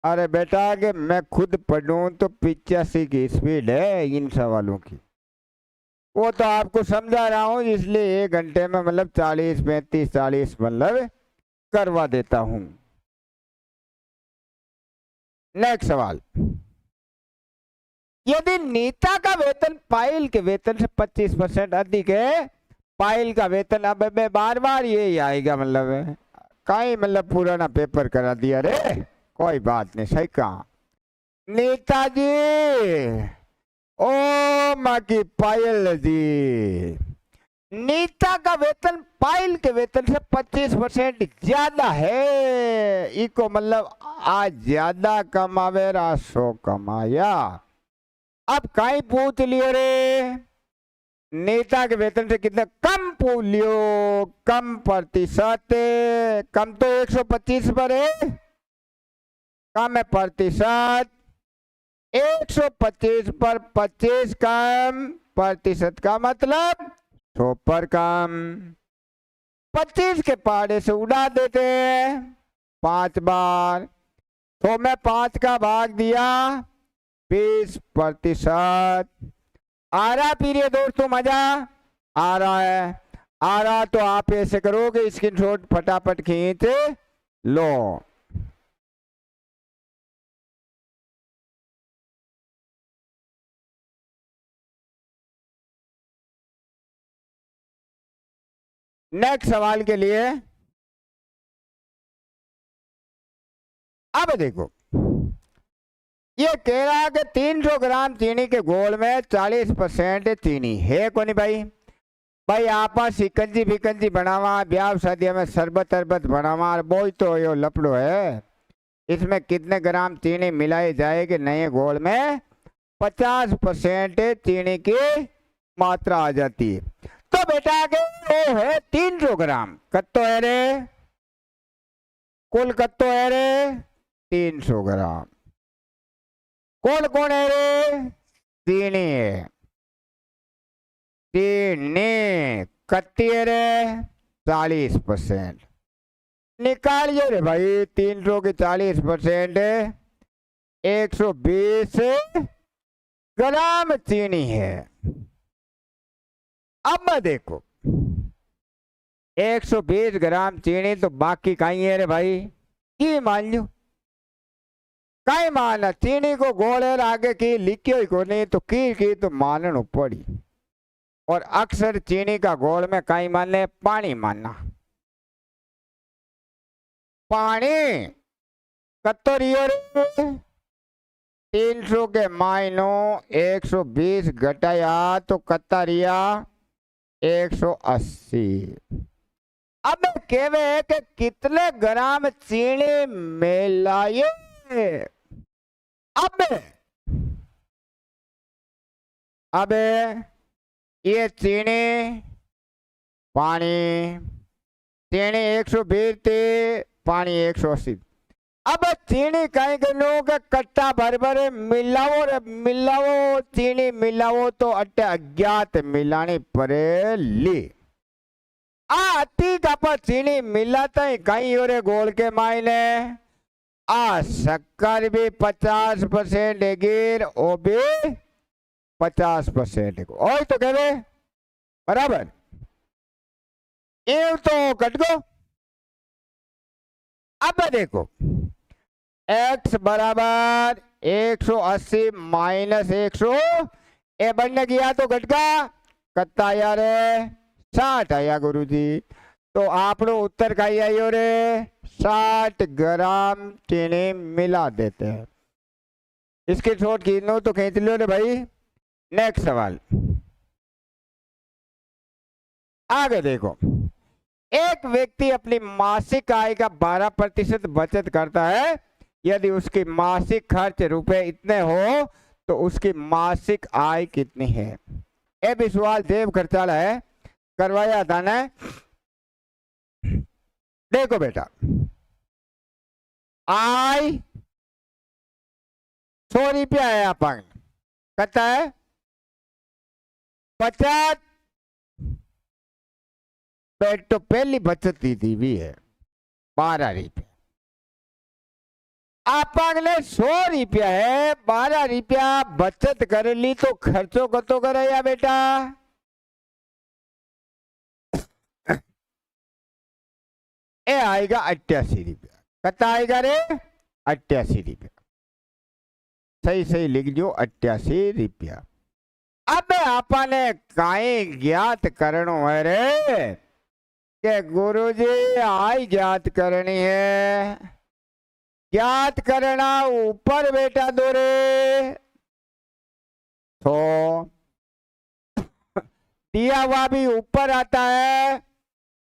Speaker 1: अरे बेटा कि मैं खुद पढ़ूं तो 85 की स्पीड है इन सवालों की। वो तो आपको समझा रहा हूं इसलिए 1 घंटे में मतलब 40 35 40 मतलब करवा देता हूं। नेक्स्ट सवाल, यदि नीता का वेतन पायल के वेतन से 25% अधिक है, पायल का वेतन अब मैं बार बार यही आएगा मतलब कहीं मतलब पुराना पेपर करा दिया रे, कोई बात नहीं सही कहा। नीता जी ओ माँ की पायल जी, नीता का वेतन पायल के वेतन से 25% ज्यादा है। इको मतलब आज ज्यादा कमावे रा 100 कमाया। अब कहीं पूछ लियो रे नेता के वेतन से कितना कम पूछ लियो, कम प्रतिशत, कम तो 125 पर है, कम है प्रतिशत 125 पर 25 कम प्रतिशत का मतलब 100 पर कम। 25 के पहाड़े से उड़ा देते हैं 5 बार, तो मैं 5 का भाग दिया 20%। आ रहा पीरियड दोस्तों, मजा आ रहा है? आ रहा तो आप ऐसे करोगे स्क्रीनशॉट फटाफट खींच लो। नेक्स्ट सवाल के लिए अब देखो, ये कह रहा है कि 300 ग्राम चीनी के घोल में 40% चीनी है कोनी भाई। भाई आप शिकंजी फिकंजी बनावा, ब्याह शादी में शरबत अरबत बनावा, बोई तो यो लपड़ो है। इसमें कितने ग्राम चीनी मिलाई जाएगी नए घोल में? 50% चीनी की मात्रा आ जाती है। तो बेटा के वो है 300 ग्राम। कत्तो है रे? कुल कत्तो है रे? 300 ग्राम। कौन कौन है रे? चीनी है। चीनी कत्ती है रे? 40%। निकालिए रे भाई 300 के 40% 120 ग्राम चीनी है। अब देखो 120 ग्राम चीनी तो बाकी कहीं है रे भाई, की मान लो कई माना चीनी को गोले आगे की लिखियो ही को नहीं तो की तो मानना पड़ी। और अक्सर चीनी का गोल में कई मान ले पानी मानना। पानी कत्तो रियो 300 के मायनो 120 घटाया तो कत्ता रिया 180। अब केवे कि कितने ग्राम चीनी मिलाइए। अब ये चीनी पानी, चीनी 120 थे पानी 180। अब चीनी कहीं के लोग कट्टा भर भर मिलाओ रे मिलाओ, चीनी मिलाओ तो अट्टे अज्ञात मिलानी पड़े ली। आ अति का पर चीनी मिलाता ही कहीं और गोल के मायने आ शक्कर भी 50% गिर ओ भी 50% और तो कहे बराबर ये तो कट गो। अब देखो x बराबर 180 माइनस 100 ए बनने गया तो घट का कत्ता आया रे 60 आया गुरुजी। तो आपनो उत्तर का ही आयो रे 60 ग्राम चीनी मिला देते हैं। इसके शॉट खींच लो तो खींच लो रे भाई। नेक्स्ट सवाल आगे देखो एक व्यक्ति अपनी मासिक आय का 12% बचत करता है। यदि उसकी मासिक खर्च रुपए इतने हो तो उसकी मासिक आय कितनी है। ये भी सवाल देव खर्चाला है करवाया था ना। देखो बेटा आय 100 रुपया है अपन कहता है 50 तो पहली बचत दी थी भी है 12 रुपया। अपन ने 100 रुपया है 12 रुपया बचत कर ली तो खर्चो कतो करे या बेटा ए आएगा 88 रुपया। कता आएगा रे 88 रुपया। सही सही लिख दो 88 रुपया। अब आपने काई ज्ञात करनो है रे के गुरुजी आय ज्ञात करनी है। ज्ञात करना ऊपर बेटा दो रे तो दिया हुआ भी ऊपर आता है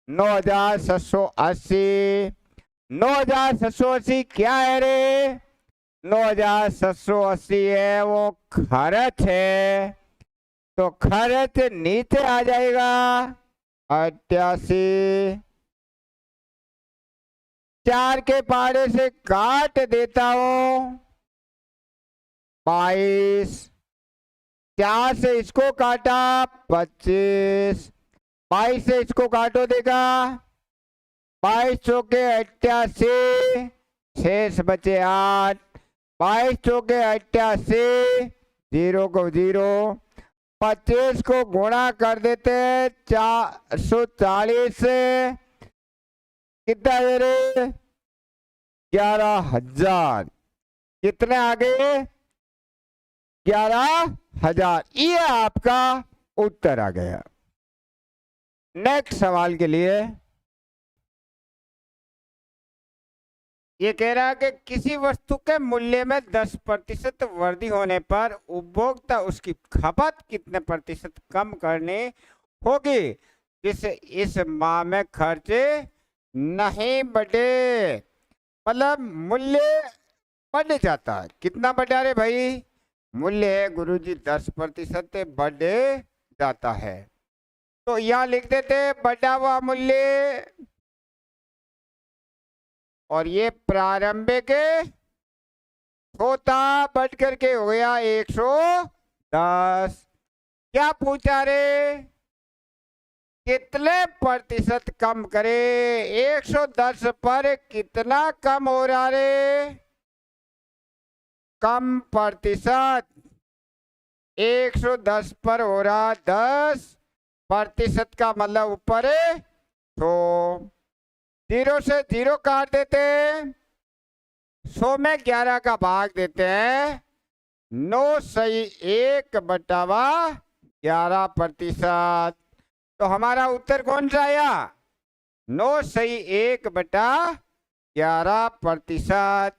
Speaker 1: 9780। 9780 क्या है रे 9780 है वो खर्च है। तो खर्च नीचे आ जाएगा 88। 4 के पारे से काट देता हूं 22। 4 से इसको काटा 25। 22 से इसको काटो देगा 22 चौके 88 शेष बचे 8। 22 चौके 88 0 को 0। 25 को गुणा कर देते 440 से कितना है रे 11,000। कितने आ गए 11,000। ये आपका उत्तर आ गया। नेक्स्ट सवाल के लिए ये कह रहा है कि किसी वस्तु के मूल्य में 10% वृद्धि होने पर उपभोक्ता उसकी खपत कितने प्रतिशत कम करनी होगी जिससे इस माह में खर्च नहीं बढ़े। मतलब मूल्य बढ़ जाता है। कितना बढ़ा रे भाई मूल्य गुरुजी 10% बढ़ जाता है। तो यहाँ लिख देते बढ़ा हुआ मूल्य और ये प्रारंभिक होता बढ़ करके हो गया 110। क्या पूछा रे कितने प्रतिशत कम करे 110 पर कितना कम हो रहा रे कम प्रतिशत 110 पर हो रहा 10% का मतलब ऊपर है। तो 0 से 0 काट देते 100 में 11 का भाग देते हैं 9 सही 1/11%। तो हमारा उत्तर कौन सा आया 9 सही 1/11%।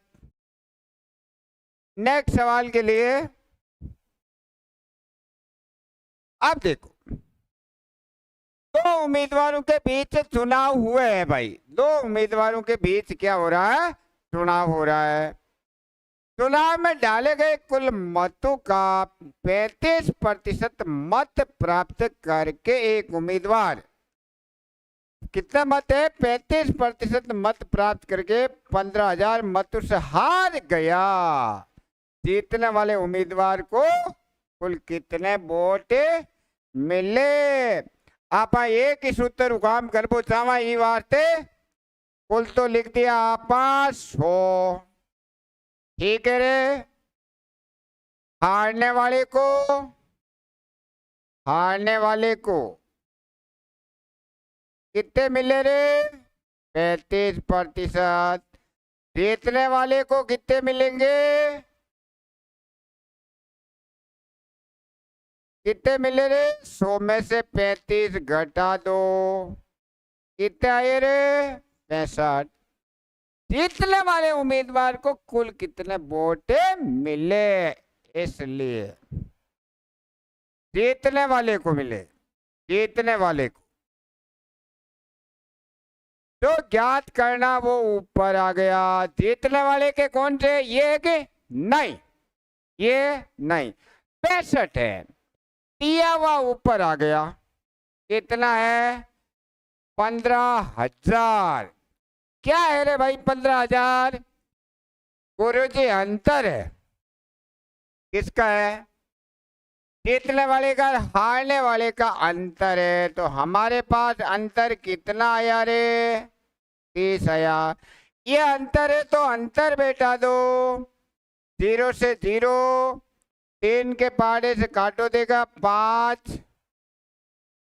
Speaker 1: नेक्स्ट सवाल के लिए अब देखो दो उम्मीदवारों के बीच चुनाव हुए हैं भाई। दो उम्मीदवारों के बीच क्या हो रहा है चुनाव हो रहा है। चुनाव में डाले गए कुल मतों का 35% मत प्राप्त करके एक उम्मीदवार कितना मत है 35% मत प्राप्त करके 15,000 मतों से हार गया। जीतने वाले उम्मीदवार को कुल कितने वोट मिले। आप एक ही सूत्र काम करबो चावा ई वास्ते कुल तो लिख दिया आप 100। ठीक है रे। हारने वाले को कितने मिले रे? 35%। जीतने वाले को कितने मिलेंगे? कितने मिले रे? 100 में से 35 घटा दो, कितने आए रे? 65। जीतने वाले उम्मीदवार को कुल कितने वोट मिले, इसलिए जीतने वाले को मिले, जीतने वाले को तो ज्ञात करना, वो ऊपर आ गया। जीतने वाले के कौन से? ये के नहीं, ये नहीं। 65 है, दिया हुआ ऊपर आ गया। कितना है? 15,000। क्या है रे भाई 15,000? गुरुजी अंतर है। किसका है? जीतने वाले का, हारने वाले का अंतर है। तो हमारे पास अंतर कितना आया रे? 30 आया। ये अंतर है तो अंतर बेटा दो, 0 से 0, 3 के पहाड़े से काटो देगा 5,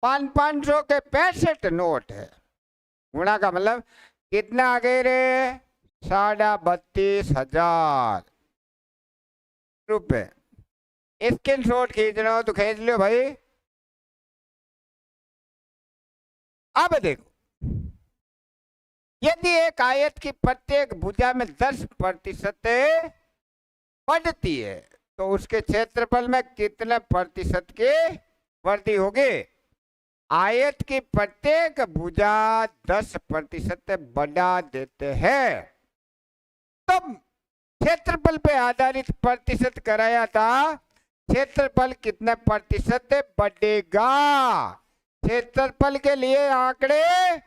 Speaker 1: 500 के 65 नोट है। गुणा का मतलब कितना आ गए रे? 32,500 रुपए। स्क्रीनशॉट खींचना हो तो खींच लो भाई। अब देखो, यदि एक आयत की प्रत्येक भुजा में 10% बढ़ती है तो उसके क्षेत्रफल में कितने प्रतिशत की वृद्धि होगी? आयत की प्रत्येक भुजा 10% बढ़ा देते हैं तो क्षेत्रफल पे आधारित प्रतिशत कराया था। क्षेत्रफल कितने प्रतिशत बढ़ेगा? क्षेत्रफल के लिए आंकड़े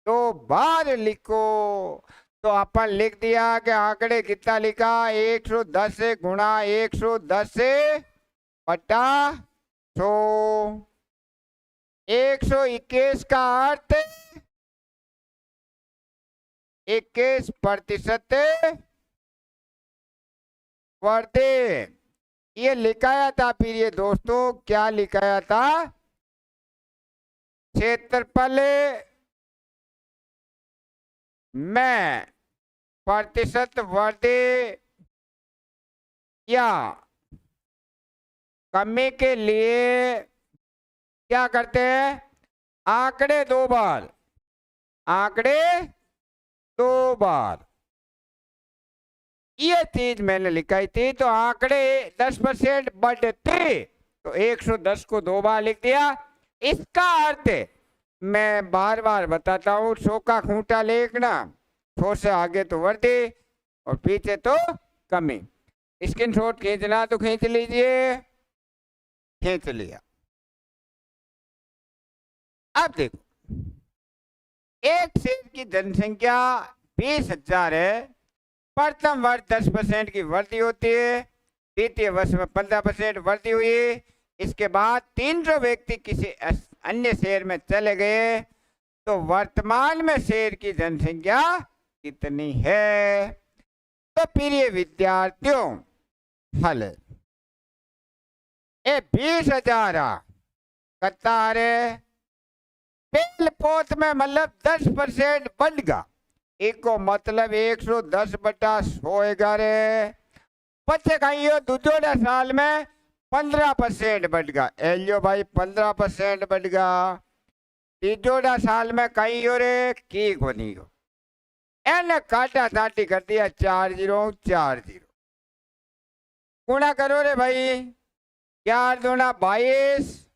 Speaker 1: 2 बार लिखो। तो अपन लिख दिया कि आंकड़े कितना लिखा? 110 गुणा 110 बटा 100। 121 का अर्थ 21% वृद्धि। ये लिखाया था। फिर ये दोस्तों क्या लिखाया था? क्षेत्रफल में प्रतिशत वृद्धि या कमी के लिए क्या करते हैं? आंकड़े 2 बार, आंकड़े 2 बार। ये चीज मैंने लिखाई थी। तो आंकड़े 10% बढ़ते तो 110 को 2 बार लिख दिया। इसका अर्थ मैं बार बार बताता हूँ, 100 का खूंटा लिखना, 100 से आगे तो वृद्धि और पीछे तो कमी। स्क्रीनशॉट खींचना तो खींच लीजिए। खींच लिया। अब देखो, एक शेर की जनसंख्या 20,000 है। प्रथम वर्ष 10% की वृद्धि होती है, द्वितीय वर्ष में 15% वृद्धि हुई। इसके बाद 300 व्यक्ति किसी अन्य शहर में चले गए तो वर्तमान में शहर की जनसंख्या कितनी है? तो प्रिय विद्यार्थियों, हल ए 20,000 कतार पेल पोत में मतलब 10% बढ़ेगा। एक को मतलब 110 बटा 111 बच्चे खाइयो दूसरे साल में 15% बढ़ेगा। एलियो भाई 15% बढ़ेगा। तीसरा साल में कहीं हो रे की को नहीं हो। एने काटा साटी कर दिया 4 0 4 0। गुणा करो रे भाई, 4 दूना 22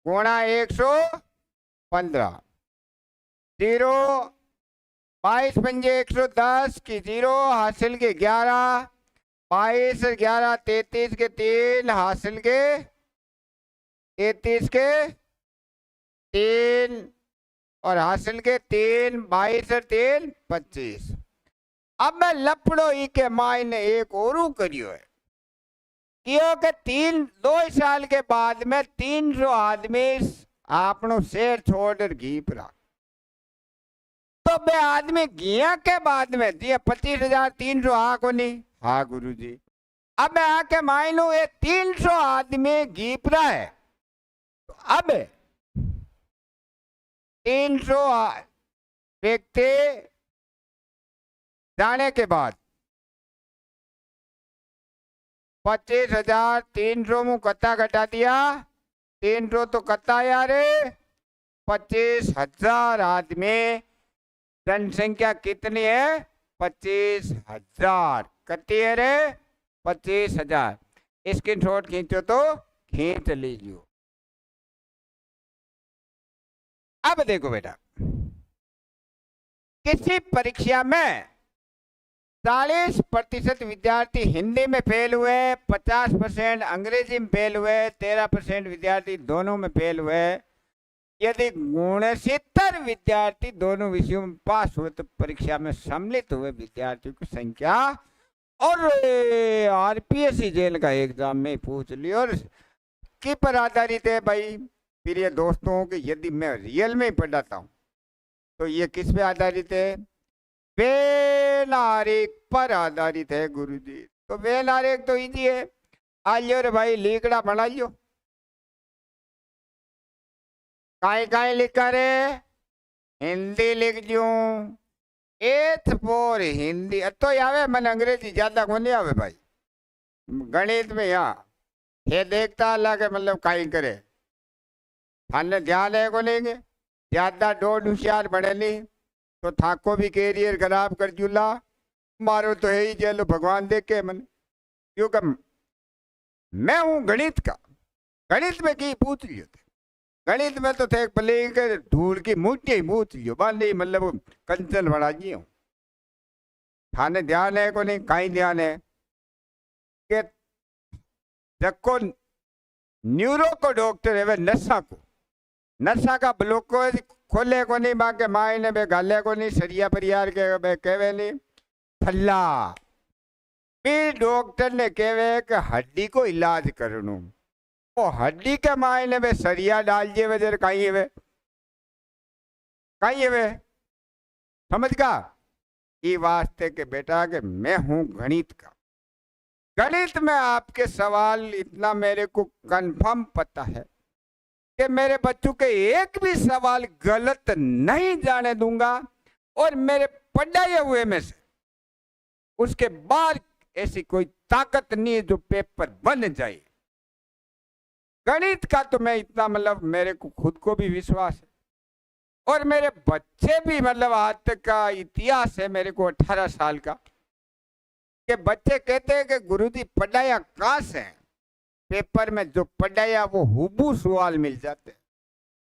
Speaker 1: गुणा 115 0 22 पंजे 110 की 0 हासिल के 11 22 11 33 के 3 हासिल के 33 के 3 और हासिल के 3 22 और 3 25। अब मैं लपड़ो ई के मायने एक और करियो है क्योंकि 2 साल के बाद में 300 आदमी आपनो शहर छोड़ घी पड़ा, तो बे आदमी घिया के बाद में दिए 25,300 हा को नहीं। हाँ गुरु जी। अब मैं आके मान लू ये 300 आदमी घी पड़ा है, तो अब 300 व्यक्ति जाने के बाद 25,300 में कत्ता घटा दिया, 300 तो कत्ता यार 25,000 आदमी, जनसंख्या कितनी है 25,000, कितनी है रे 25,000। स्क्रीनशॉट खींचो तो खींच लीजिए। अब देखो बेटा, किसी परीक्षा में 40% विद्यार्थी हिंदी में फेल हुए, 50% अंग्रेजी में फेल हुए, 13% विद्यार्थी दोनों में फेल हुए। यदि 69 विद्यार्थी दोनों विषयों में पास हुए तो परीक्षा में सम्मिलित हुए विद्यार्थियों की संख्या, और आरपीएससी जेल का एग्जाम में पूछ लियो, और की पर आधारित है भाई प्रिय दोस्तों कि यदि मैं रियल में पढ़ाता हूँ तो ये किस पे आधारित है, वेन आरेख पर आधारित है गुरुजी। तो वेन आरेख तो इजी है, आ लियो रे भाई लिखड़ा बना लियो। काई काई लिखा रे, हिंदी लिख लियो, एथ फोर हिंदी। तो आवे मन अंग्रेजी ज्यादा को नहीं आवे भाई, गणित में यहाँ ये देखता लगे मतलब काई करे, थाने ध्यान है को लेंगे ज्यादा डोड होशियार बने नहीं तो थाको भी कैरियर खराब कर जूला, मारो तो है ही जेलो भगवान देख के मन। क्योंकि मैं हूं गणित का, गणित में की पूछ लियो थे, गणित में तो थे भले धूल की मूर्ति ही पूछ लियो बाली मतलब कंचन बड़ा जी हूँ। थाने ध्यान है को नहीं, कहीं ध्यान है कि जको न्यूरो को डॉक्टर है वे नशा को, नशा का ब्लॉक को खोले को नहीं, बाके मायने बे गाले को नहीं, सरिया परियार के बे कहवे नहीं थल्ला। फिर डॉक्टर ने कहवे कि हड्डी को इलाज करनू, वो हड्डी के मायने बे सरिया डाल जे वजह कहीं है वे, कहीं है वे, समझ का ये वास्ते के बेटा कि मैं हूं गणित का। गणित में आपके सवाल इतना मेरे को कंफर्म पता है कि मेरे बच्चों के एक भी सवाल गलत नहीं जाने दूंगा, और मेरे पढ़ाए हुए में से उसके बाद ऐसी कोई ताकत नहीं है जो पेपर बन जाए। गणित का तो मैं इतना मतलब मेरे को खुद को भी विश्वास है, और मेरे बच्चे भी मतलब आज तक का इतिहास है मेरे को 18 साल का, कि बच्चे कहते हैं कि गुरुजी पढ़ाया कहाँ से है, पेपर में जो पढ़ाया वो हुबू सवाल मिल जाते,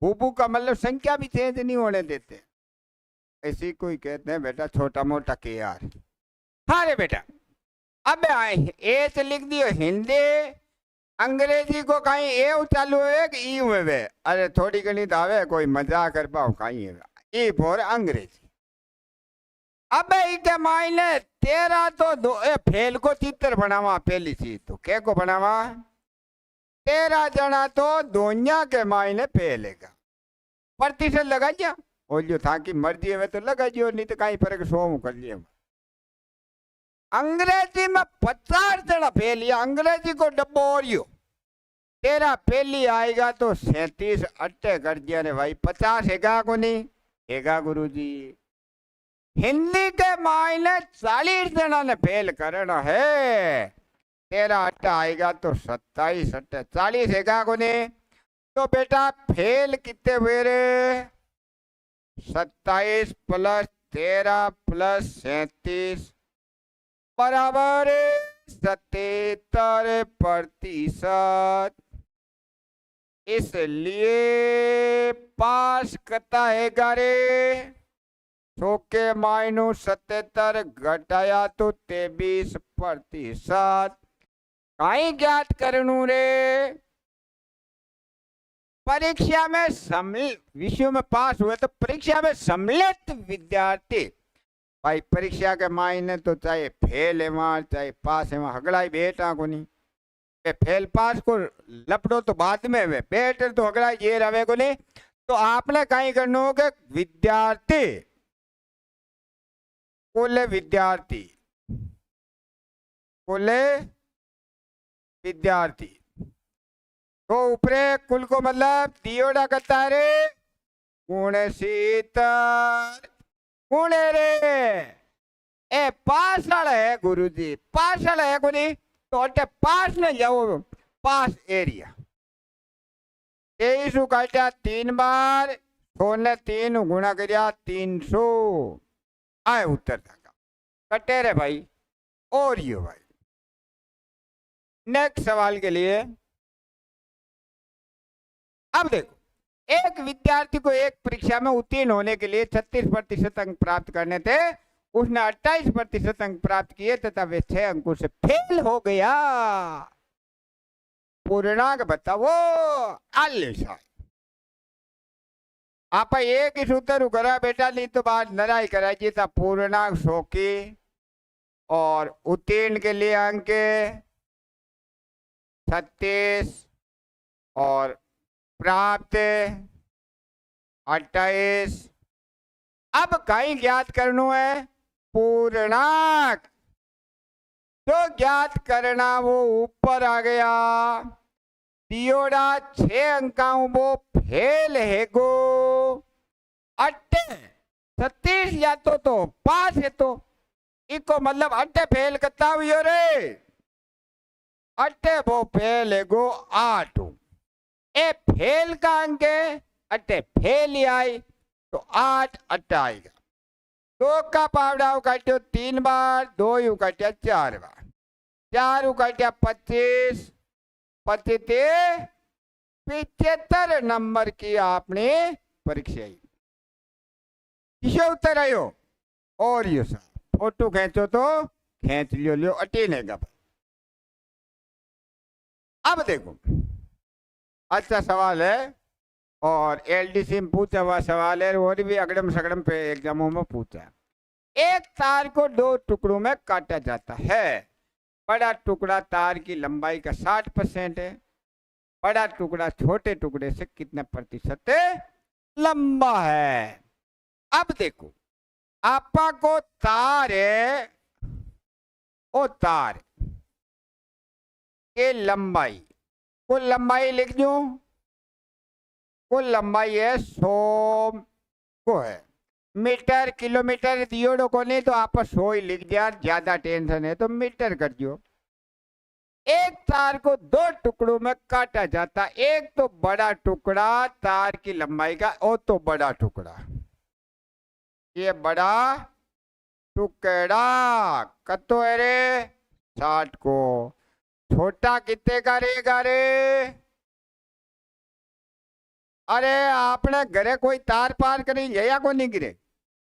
Speaker 1: हुबू का मतलब संख्या भी चेंज नहीं होने देते, ऐसी कोई कहते हैं बेटा छोटा मोटा के यार। हाँ रे बेटा, अब ए से लिख दियो हिंदी, अंग्रेजी को कहीं ए चालू है कि ई हुए, अरे थोड़ी घनी दावे कोई मजाक कर पाओ कहीं है ई फॉर अंग्रेजी। अब के मायने तेरा तो फेल को चित्र बनावा, पहली चीज तो क्या को बनावा, 13 जना तो दुनिया के मायने फेलेगा, प्रतिशत लगा जा और जो था कि मर्जी है तो लगा जियो, नहीं तो कहीं फर्क 100 कर लिए। अंग्रेजी में 50 जना फेल, या अंग्रेजी को डब्बो और यो तेरा पहली आएगा तो 37 अट्टे कर दिया रे भाई, 50 हैगा को नहीं हैगा गुरुजी। हिंदी के मायने 40 जना ने फेल करना है, 13 अट्टा आएगा तो 27 अट्टे 40 हैगा को नहीं, तो बेटा फेल कितने हुए रे, 27 + 13 + 37 बराबर 77%। इसलिए पास करता है गारे 100 के माइनू 77 घटाया तो 23%। कहीं ज्ञात करनू रे, परीक्षा में विषयों में पास हुए तो परीक्षा में सम्मिलित विद्यार्थी, भाई परीक्षा के मायने तो चाहे फेल है वहां चाहे पास है वहां हगड़ा ही बेटा को नहीं, फेल पास को लपड़ो तो बाद में वे बेटर तो अगला ये रवे को नहीं। तो आपने कहीं करना हो कि विद्यार्थी कुल विद्यार्थी कुल विद्यार्थी तो ऊपरे कुल को मतलब दियोड़ा करता है रे गुण सीतर गुणे रे ए पासड़ है गुरुजी पासड़ है गुनी तो अटे पास ने जाओ पास एरिया 23 काटा 3 बार 100 ने 3 गुणा करया 300 आए उत्तर तक कटे रे भाई। और यो भाई नेक्स्ट सवाल के लिए अब देखो एक विद्यार्थी को एक परीक्षा में उत्तीर्ण होने के लिए 36% अंक प्राप्त करने थे। उसने 28% अंक प्राप्त किए तथा वे 6 अंकों से फेल हो गया। पूर्णांक बताओ। आप एक ही सूत्र करा बेटा नहीं तो बात लड़ाई कराई था। पूर्णांक 100 की और उत्तीर्ण के लिए अंक 36 और प्राप्त 28। अब कहीं ज्ञात करना है पूर्णांक जो ज्ञात करना वो ऊपर आ गया। दियोड़ा 6 अंका वो फेल है गो 36 या तो पास है तो इको मतलब 8 फेल करता हुई रे 8 वो फेल है गो 8 ए फेल का अंक है 8 फेल ही आई तो 8 आएगा। 2 का पावड़ा काटो 3 बार 2 यू काटा 4 बार 4 यू काटा 25 25 75 नंबर की आपने परीक्षा किसे उत्तर आयो। और ये सब फोटो खींचो तो खींच लियो अटेने का। अब देखो अच्छा सवाल है और एलडीसी में पूछा हुआ सवाल है और भी अगड़म सगड़म पे एग्जामों में पूछा है। एक तार को 2 टुकड़ों में काटा जाता है। बड़ा टुकड़ा तार की लंबाई का 60% है। बड़ा टुकड़ा छोटे टुकड़े से कितने प्रतिशत लंबा है। अब देखो आपा को तार है ओ तार के लंबाई कुल लंबाई लिख दू। कुल लंबाई है 100 को है मीटर किलोमीटर दियोड़ो को नहीं तो आप 100 ही लिख दिया। ज्यादा टेंशन है तो मीटर कर दियो। एक तार को 2 टुकड़ों में काटा जाता। एक तो बड़ा टुकड़ा तार की लंबाई का ओ तो बड़ा टुकड़ा ये बड़ा टुकड़ा कतो है रे 60 को। छोटा कितने का रहेगा रे। अरे आपने घरे कोई तार पार करी या को नहीं गिरे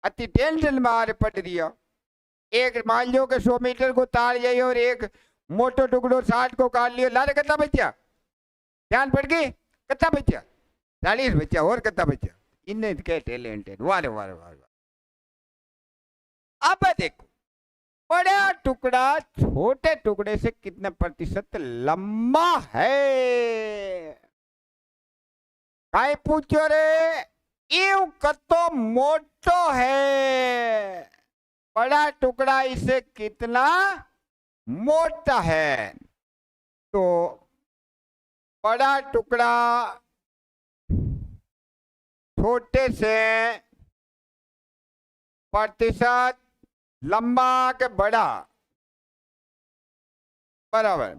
Speaker 1: अति टेंशन में पड़ रही है। एक मान लो कि 100 मीटर को तार जाइए और एक मोटो टुकड़ो 60 को काट लियो लारे कितना बचा ध्यान पड़ गई कितना बचा 40 बचा और कितना बचा इन्हें क्या टैलेंट है। वारे वारे वारे। अब देखो बड़ा टुकड़ा छोटे टुकड़े से कितने प्रतिशत लंबा है। काई पूछो रे यू कतो मोटो है बड़ा टुकड़ा इसे कितना मोटा है। तो बड़ा टुकड़ा छोटे से प्रतिशत लंबा के बड़ा बराबर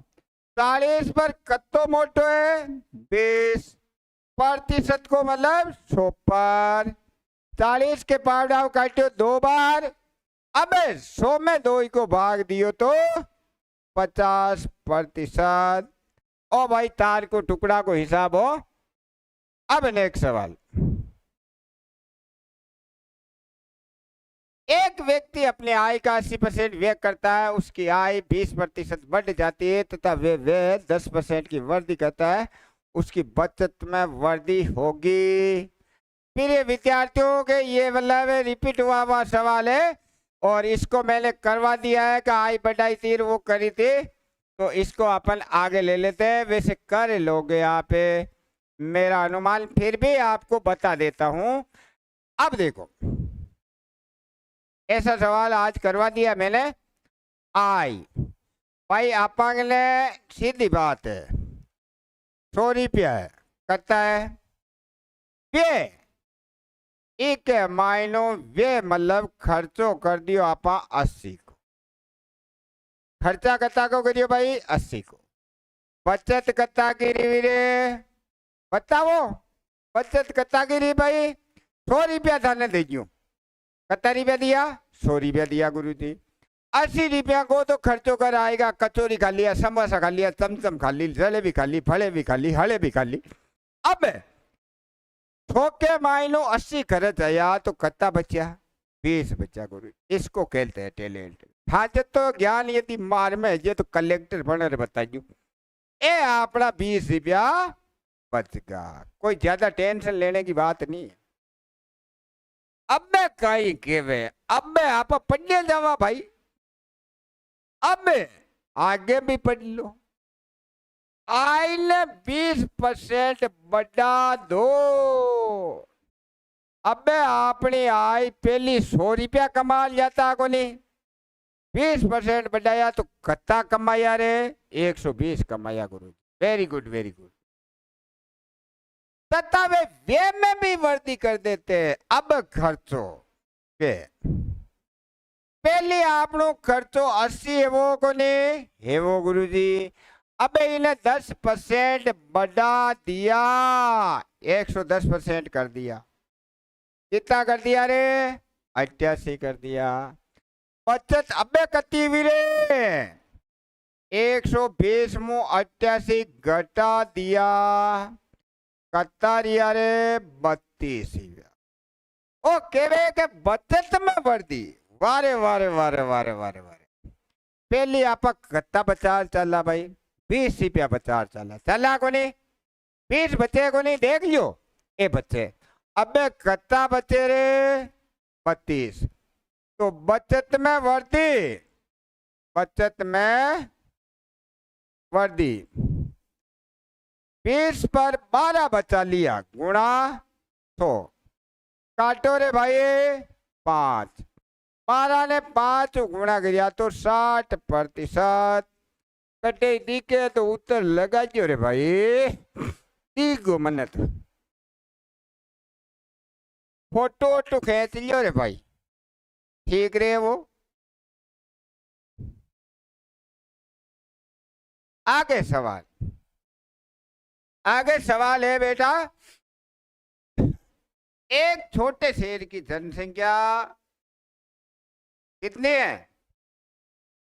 Speaker 1: 40 पर कत्तो मोटो है 20 प्रतिशत को मतलब 100 पर 40 के पावड़ा काटो 2 बार। अब 100 में 2 को भाग दियो तो 50%। ओ भाई तार को टुकड़ा को हिसाब हो। अब नेक्स्ट सवाल एक व्यक्ति अपने आय का 80% व्यय करता है। उसकी आय 20% बढ़ जाती है तथा वे 10% की वृद्धि करता है। उसकी बचत में वृद्धि होगी। फिर ये विद्यार्थियों के ये मतलब रिपीट हुआ सवाल है और इसको मैंने करवा दिया है कि आय बढ़ाई थी वो करी थी तो इसको अपन आगे ले लेते हैं। वैसे कर लोगे यहाँ पे, मेरा अनुमान, फिर भी आपको बता देता हूं। अब देखो, ऐसा सवाल आज करवा दिया मैंने। आई भाई आपा के लिए सीधी बात है, 100 रुपया है, करता है वे एक मायनो वे मतलब खर्चो कर दियो आपा 80 को। खर्चा कत्ता को करियो भाई 80 को। बचत कत्ता की वीरे बताओ, बचत कत्ता की रही भाई 100 रुपया थाने दे दियो। कत्ता रुपया दिया 100 रुपया दिया गुरु जी। 80 रुपया को तो खर्चो कर आएगा, कचौरी खा लिया, समोसा खा लिया, चमचम खा ली, जलेबी खा ली, फले भी खा ली, हले भी खा ली। अब ठोके मायनो 80 खर्च आया तो कत्ता बचा 20 बचा गुरु। इसको कहते हैं टैलेंट। हाँ तो ज्ञान यदि मार में ये तो कलेक्टर बने बताइयो, ए अपना 20 रुपया बच गया। कोई ज्यादा टेंशन लेने की बात नहीं है। अब मैं कहीं केवे, अब मैं आप पढ़ने जावा भाई, अब मैं आगे भी पढ़ लो। आई ने 20% बढ़ा दो। अब अपनी आई पहली 100 रुपया कमा जाता को नहीं, 20% बढ़ाया तो कत्ता कमाया रे 120 कमाया गुरु। Very good very good. तथा वे में भी वृद्धि कर देते। अब खर्चो वे पहले आपनो खर्चो 80 है वो को नहीं है वो गुरु जी। अब इन्हें 10% बढ़ा दिया, 110% कर दिया। कितना कर दिया रे 88 कर दिया। बचत अबे कती वीरे 120 मु 88 घटा दिया, कत्ता रे 32। ओ केवे के बचत में बढ़ी। वारे वारे वारे वारे वारे वारे। पहली आप कत्ता बचार चला भाई 20 रुपया बचार चला, चला को नहीं 20 बचे को नहीं, देख लियो ए बच्चे। अबे कत्ता बचे रे 32। तो बचत में वृद्धि, बचत में वृद्धि 20 पर 12 बचा लिया गुणा 100। काटो रे भाई 5, 12 ने 5 गुणा किया तो 60%। कटे दिखे तो उत्तर लगा जो रे भाई 30 मिनट। फोटो तो खींच लियो रे भाई, ठीक रे वो। आगे सवाल, आगे सवाल है बेटा, एक छोटे शहर की जनसंख्या कितनी है?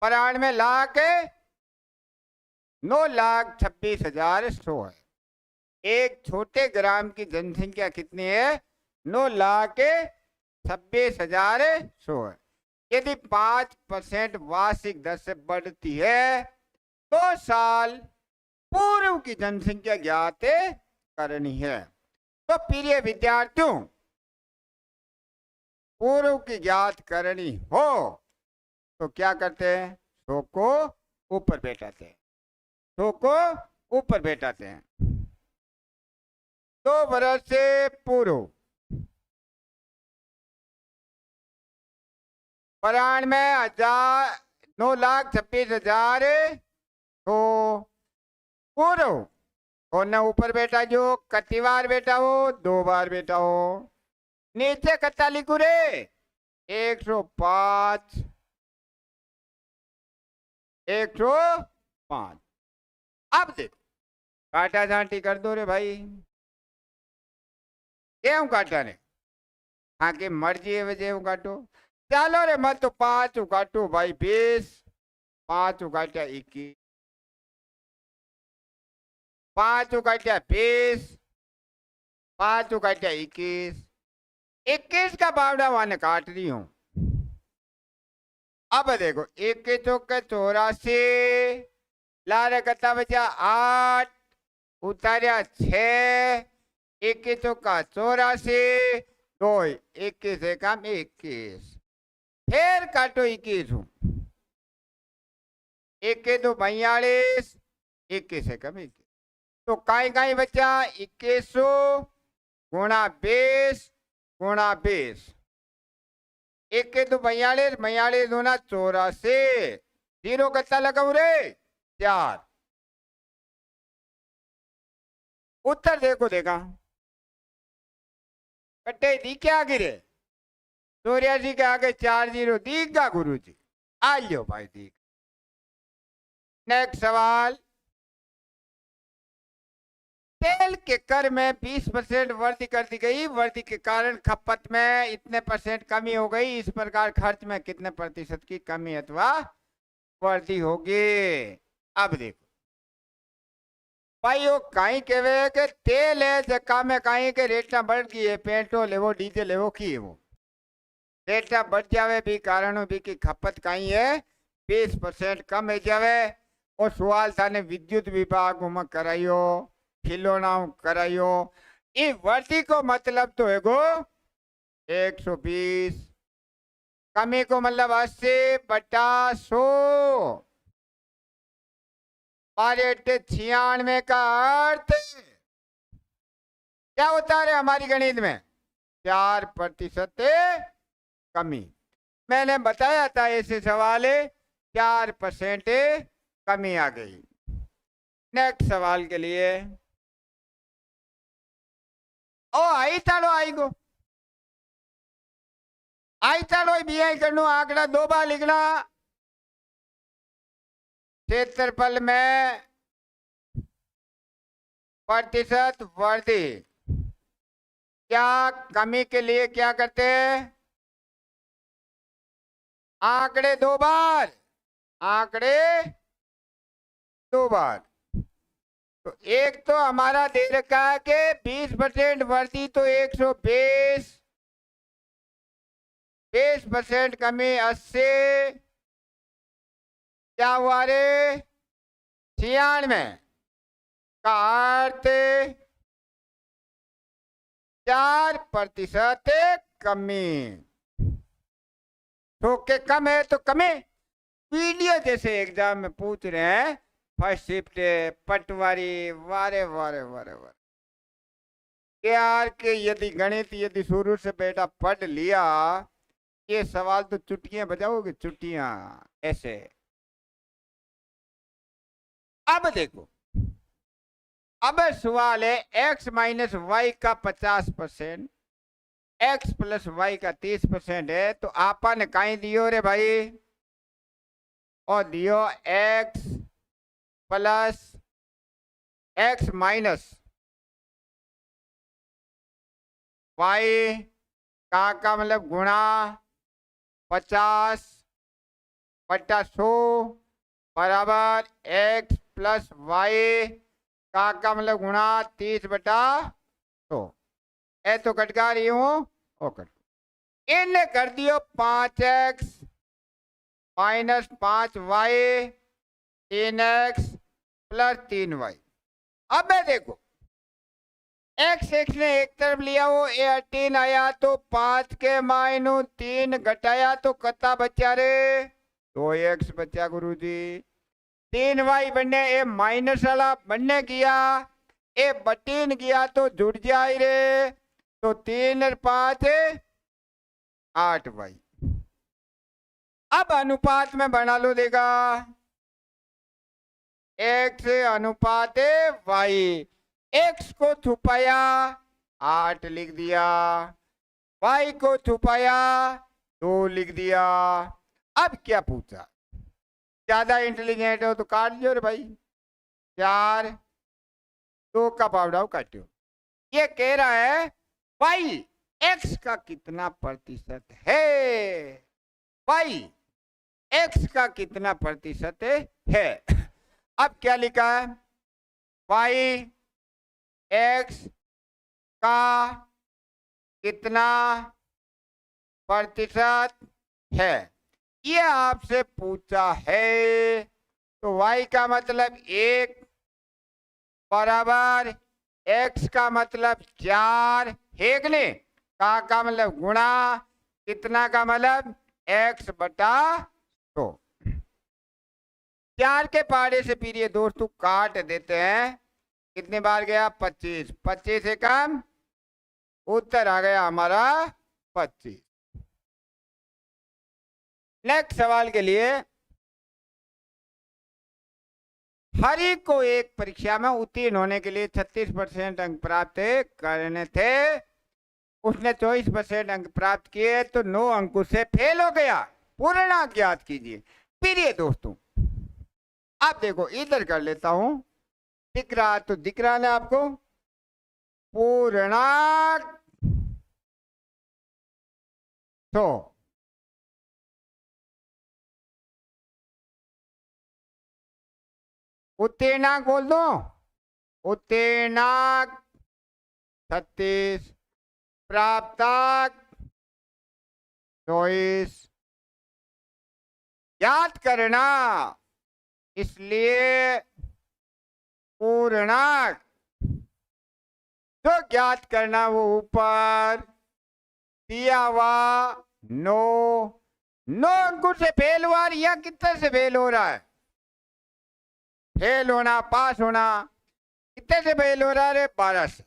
Speaker 1: 92 लाख 9,26,100 है। एक छोटे ग्राम की जनसंख्या कितनी है? 9,26,100 है। यदि 5% वार्षिक दर से बढ़ती है तो साल पूर्व की जनसंख्या ज्ञात करनी है। तो प्रिय विद्यार्थियों, पूर्व की ज्ञात करनी हो तो क्या करते हैं? 100 को ऊपर बैठाते हैं, 100 को ऊपर बैठाते हैं। 2 वर्ष से पूर्व 9,26,100 तो पूर्व और न ऊपर बैठा जो कति बार बैठा हो? 2 बार बैठा हो। नीचे कत्ता लिखू रे 105, 105। अब देखो काटा छांटी कर दो रे भाई। क्यों काटा ने? हाँ की मर्जी है वजह काटो। चलो रे मत तो 5 काटो भाई 20, 5 काटा 21, 5 काटा 20, 5 काटा 21, 21 का बावड़ा मान काट रही हूं। अब देखो 21 चौके 84, लारे कत्ता बचा 8, उतारिया 6, 21 चौका 84, 2 21 है काम 21, फिर काटो 21 हूं। एक के 2 42, 21 है कम 21। तो काई काई बचा 2100 गुणा 20 गुणा 20। एक के 2 42, 42 दूना 84। जीरो कितना लगाऊ रे 4। उत्तर देखो देखा कट्टे दी क्या गिरे 84 के आगे 4 जीरो दीगा गुरु जी। आ लो भाई दी। नेक्स्ट सवाल, तेल के कर में 20% वृद्धि कर दी गई। वृद्धि के कारण खपत में इतने % कमी हो गई। इस प्रकार खर्च में कितने प्रतिशत की कमी अथवा वृद्धि होगी। अब देखो भाई वो कहीं कहवे कि तेल है जका में कहीं के रेटा बढ़ गई है। पेट्रोल है वो डीजल है वो की है वो रेटा बढ़ जावे भी कारण भी की खपत कहीं है 20% कम है जावे। और सवाल थाने विद्युत विभाग में करायो खिलौना करायो। ये वृद्धि को मतलब तो है गो 120, कमी को मतलब 80 बटा 100 और 96 का अर्थ क्या होता है हमारी गणित में 4% कमी। मैंने बताया था ऐसे सवाल 4% कमी आ गई। नेक्स्ट सवाल के लिए ओ आई ताड़ो आई गो आई ताड़ो भी आई करनो आंकड़ा 2 बार लिखना। क्षेत्रफल में प्रतिशत वृद्धि क्या कमी के लिए क्या करते हैं आंकड़े 2 बार आंकड़े 2 बार। तो एक तो हमारा दे रखा है कि 20% वृद्धि तो 120, 20% कमी 80 क्या हुआ रे 96 का अर्थ 4% कमी। तो के कम है तो कमे वीडियो जैसे एग्जाम में पूछ रहे हैं फर्स्ट शिफ्ट पटवारी वारे वारे वारे वारे यार के यदि गणित यदि शुरू से बेटा पढ़ लिया ये सवाल तो चुटकियां बजाओगे चुटकियां ऐसे। अब देखो अब सवाल है x माइनस वाई का 50% x प्लस वाई का 30% है। तो आपा ने कहीं दियो रे भाई और दियो x plus x minus Y का मतलब गुणा 50 बटा 100 बराबर x प्लस वाई का मतलब गुणा 30 बटा 100। ए तो कटका रही हूं ओ कट इनने कर दियो 5x minus 5y 3x plus 3y। अब मैं देखो x ने एक तरफ लिया वो 18 आया तो 5 के माइनस 3 घटाया तो कितना बचा रे 2x बचा गुरुजी। 3y बनने ए माइनस वाला बनने किया ए बटीन किया तो जुड़ जाए रे तो 3 और 5 8y। अब अनुपात में बना लो देगा x अनुपात y। x को छुपाया 8 लिख दिया y को छुपाया 2 लिख दिया। अब क्या पूछा ज्यादा इंटेलिजेंट हो तो काट दियो रे भाई 4 2 का पावड़ा काटियो। ये कह रहा है भाई x का कितना प्रतिशत है भाई x का कितना प्रतिशत है। अब क्या लिखा है y x का कितना प्रतिशत है ये आपसे पूछा है। तो y का मतलब 1 बराबर x का मतलब 4 है कि नहीं का मतलब गुणा कितना का मतलब x बटा 100। 4 के पहाड़े से फिर ये दोस्तों काट देते हैं। कितने बार गया? 25। 25 से कम, उत्तर आ गया हमारा 25। नेक्स्ट सवाल के लिए, हरि को एक परीक्षा में उत्तीर्ण होने के लिए 36% अंक प्राप्त करने थे। उसने 24% अंक प्राप्त किए तो 9 अंकों से फेल हो गया। पूर्णांक ज्ञात कीजिए। फिर ये दोस्तों आप देखो, इधर कर लेता हूं, दिख रहा तो दिख रहा है आपको। पूर्णांक तो उत्तीर्णांक बोल दो। उत्तीर्णांक 36, प्राप्तांक 24। याद करना, इसलिए पूर्णांक जो ज्ञात करना वो ऊपर दिया हुआ 9 अंकों से फेल हुआ। या कितने से फेल हो रहा है? फेल होना, पास होना, कितने से फेल हो रहा है? 12 से।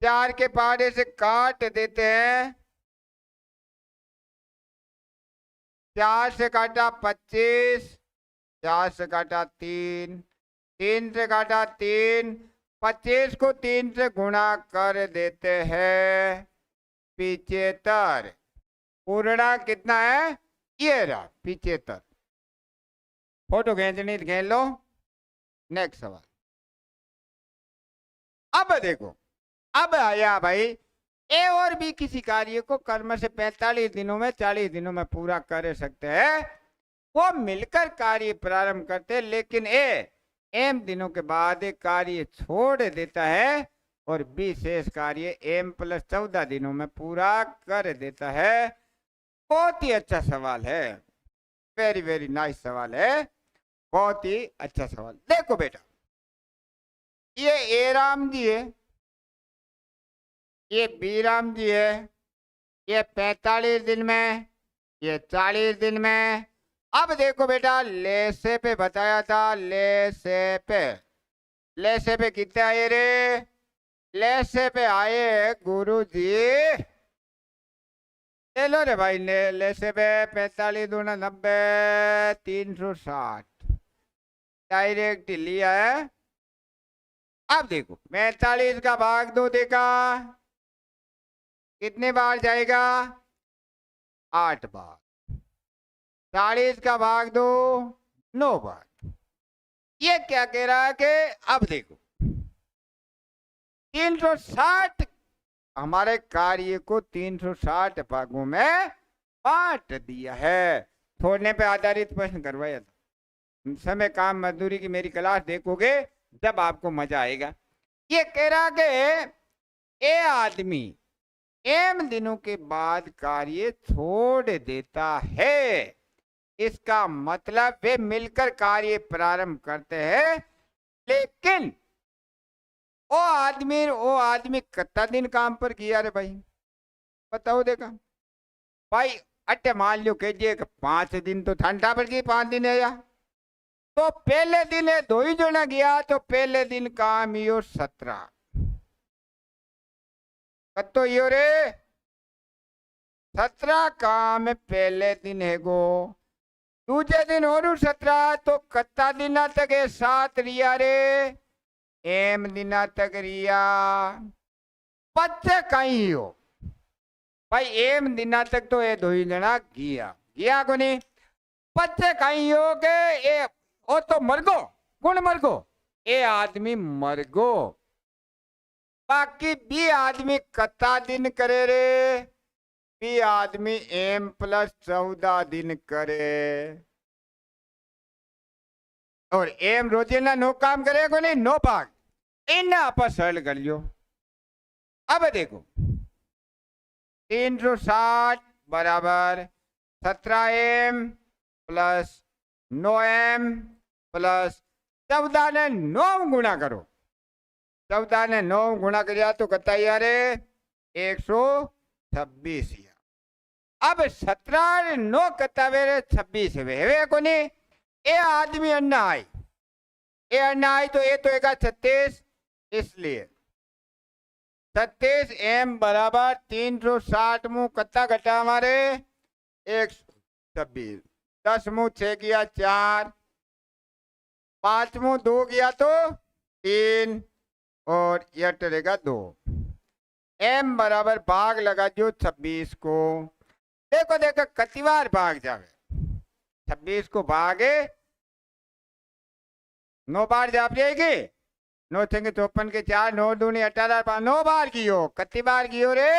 Speaker 1: 4 के पहाड़े से काट देते हैं। 4 से काटा 25, 4 से काटा 3, 3 से काटा 3, 25 को 3 से गुणा कर देते हैं 75। पूर्णांक कितना है? ये रहा 75। फोटो खींचनी तो खींच लो। नेक्स्ट सवाल। अब देखो, अब आया भाई, ए और बी किसी कार्य को कर्म से 45 दिनों में 40 दिनों में पूरा कर सकते हैं। वो मिलकर कार्य प्रारंभ करते हैं, लेकिन ए एम दिनों के बाद एक कार्य छोड़ देता है और बी शेष कार्य एम प्लस 14 दिनों में पूरा कर देता है। बहुत ही अच्छा सवाल है, वेरी वेरी नाइस सवाल है, बहुत ही अच्छा सवाल। देखो बेटा, ये ए राम जी है, ये बी राम जी है, ये 45 दिन में, ये 40 दिन में। अब देखो बेटा, लेसे पे बताया था, लेसे पे कितने आए रे? लेसे पे आए गुरुजी, चलो रे भाई, लेसे पे 45 दूना 90, 360 डायरेक्ट लिया है। अब देखो 45 का भाग 2 देखा, कितने बार जाएगा? 8 बार। 40 का भाग 2, 9 बार। ये क्या कह रहा है कि अब देखो 360, हमारे कार्य को 360 भागों में बांट दिया है। छोड़ने पे आधारित प्रश्न करवाया था। समय काम मजदूरी की मेरी क्लास देखोगे जब आपको मजा आएगा। ये कह रहा कि ए आदमी एम दिनों के बाद कार्य छोड़ देता है। इसका मतलब वे मिलकर कार्य प्रारंभ करते हैं, लेकिन वो आदमी कितना दिन काम पर किया रे भाई? बताओ देखा भाई। अट्टे मान लो कि 5 दिन तो ठंडा पर की, 5 दिन है या तो पहले दिन है 2 ही जना गया, तो पहले दिन काम यो 17 कतो यो रे 17 काम पहले दिन है गो। दूसरे दिन और 17, तो कत्ता दिना तक है 7 रिया रे, एम दिना तक रिया 25 कहीं हो भाई। एम दिना तक तो ये 2 ही जना गया को नहीं। 25 कहीं हो के ए ओ तो मर गो। कौन मर गो? ए आदमी मर गो। बाकी बी आदमी कत्ता दिन करे रे? बी आदमी एम प्लस 14 दिन करे, और एम रोजाना 9 काम करे को नहीं, 9 भाग। इन्हें आप सरल कर लियो। अब देखो 360 बराबर 17 एम प्लस 9 एम प्लस 14 ने 9 गुणा करो। 14 ने 9 गुणा कर तो कितना यार 126। अब 17 9 कतावेरे 26 वे को नहीं ए आदमी अन्ना आई तो ये तो एक 36 इसलिए 36 एम बराबर 360 मुँह कत्ता घटा हमारे 126 10 मुँह 6 गया 4 5 मुँह 2 गया तो 3 और यह टरेगा 2 एम बराबर भाग लगा जो 26 को देखो देखो कितनी बार भाग जावे 26 को भागे 9 बार जा जाएगी 9 थे 54 के 4 9 दूनी 18 9 बार कियो कितनी बार कियो रे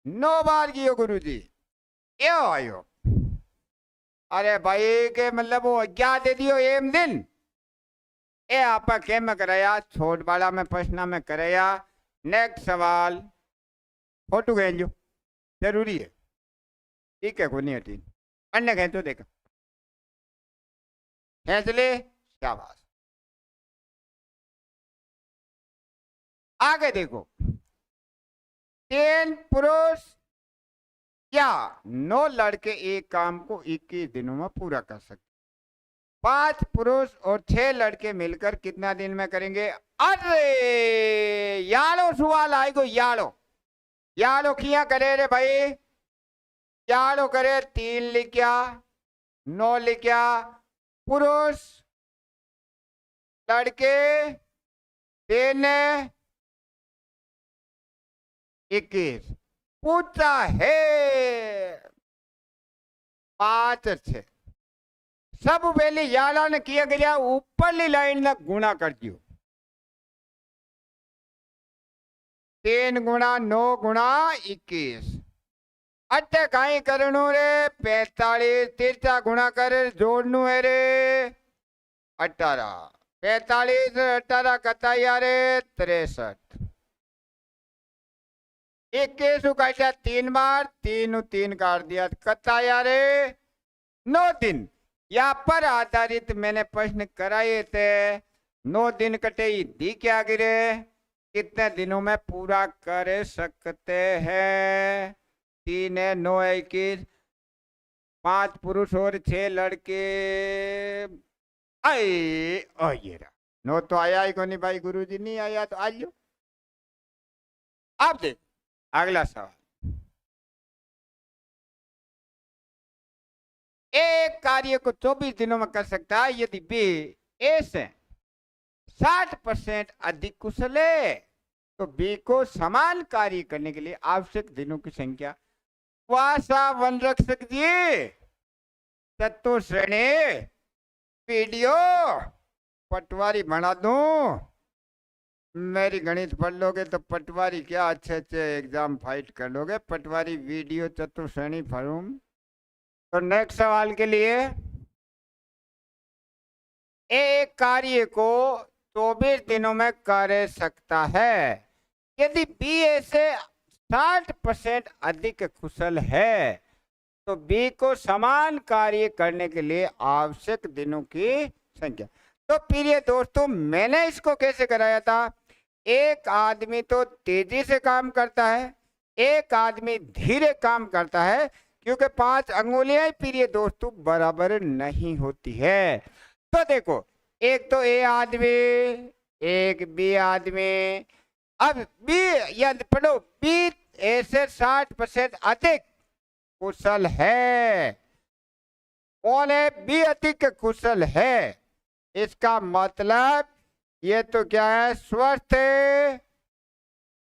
Speaker 1: 9 बार कियो गुरुजी यो आयो अरे भाई के मतलब वो क्या दे दियो एम दिन ए आपा के में कराया छोट वाला में प्रश्न में कराया नेक्स्ट सवाल फोटो खेचो जरूरी है ठीक है कोई नहीं हटी अन्य खेचो देखा खेच ले शाबाश आगे देखो 10 पुरुष या 9 लड़के एक काम को 21 दिनों में पूरा कर सकते 5 पुरुष और 6 लड़के मिलकर कितना दिन में करेंगे अरे यारो सवाल आएगो यारो किया करे रे भाई यारो करे 3 लिखा 9 लिखा पुरुष लड़के 3 21 पूछा है 5 6 सब पहले याला ने किया गया ऊपरली लाइन ना गुणा कर दियो 3 गुणा 9 गुणा 21 अट्ठे कहीं करनो रे 45 तीर्चा गुणा कर जोड़नु है रे 18 45 18 कताया रे 63 21 काटा 3 बार 3 काट दिया कताया रे 9 दिन यहाँ पर आधारित मैंने प्रश्न कराए थे 9 दिन कटे दी क्या गिरे कितने दिनों में पूरा कर सकते हैं 3 है 9 है 21 5 पुरुष और 6 लड़के आए ये रहा 9 तो आया ही को नहीं भाई गुरुजी नहीं आया तो आज लो आप देख अगला सवाल एक कार्य को 24 दिनों में कर सकता है यदि बी ए से 60% अधिक कुशल है तो बी को समान कार्य करने के लिए आवश्यक दिनों की संख्या वासा वन रख सकती तत्व श्रेणी वीडियो पटवारी बना दूं मेरी गणित पढ़ लोगे तो पटवारी क्या अच्छे अच्छे एग्जाम फाइट कर लोगे पटवारी वीडियो चतुर्श्रेणी फॉर्म तो नेक्स्ट सवाल के लिए एक कार्य को 24 दिनों में कर सकता है यदि बी ए से 60% अधिक कुशल है तो बी को समान कार्य करने के लिए आवश्यक दिनों की संख्या तो प्रिय दोस्तों मैंने इसको कैसे कराया था एक आदमी तो तेजी से काम करता है एक आदमी धीरे काम करता है क्योंकि 5 अंगुलियां प्रिय दोस्तों बराबर नहीं होती है तो देखो एक तो ए आदमी एक बी आदमी अब बी या पढ़ो बी ए से 60% अधिक कुशल है कौन है बी अधिक कुशल है इसका मतलब ये तो क्या है स्वस्थ है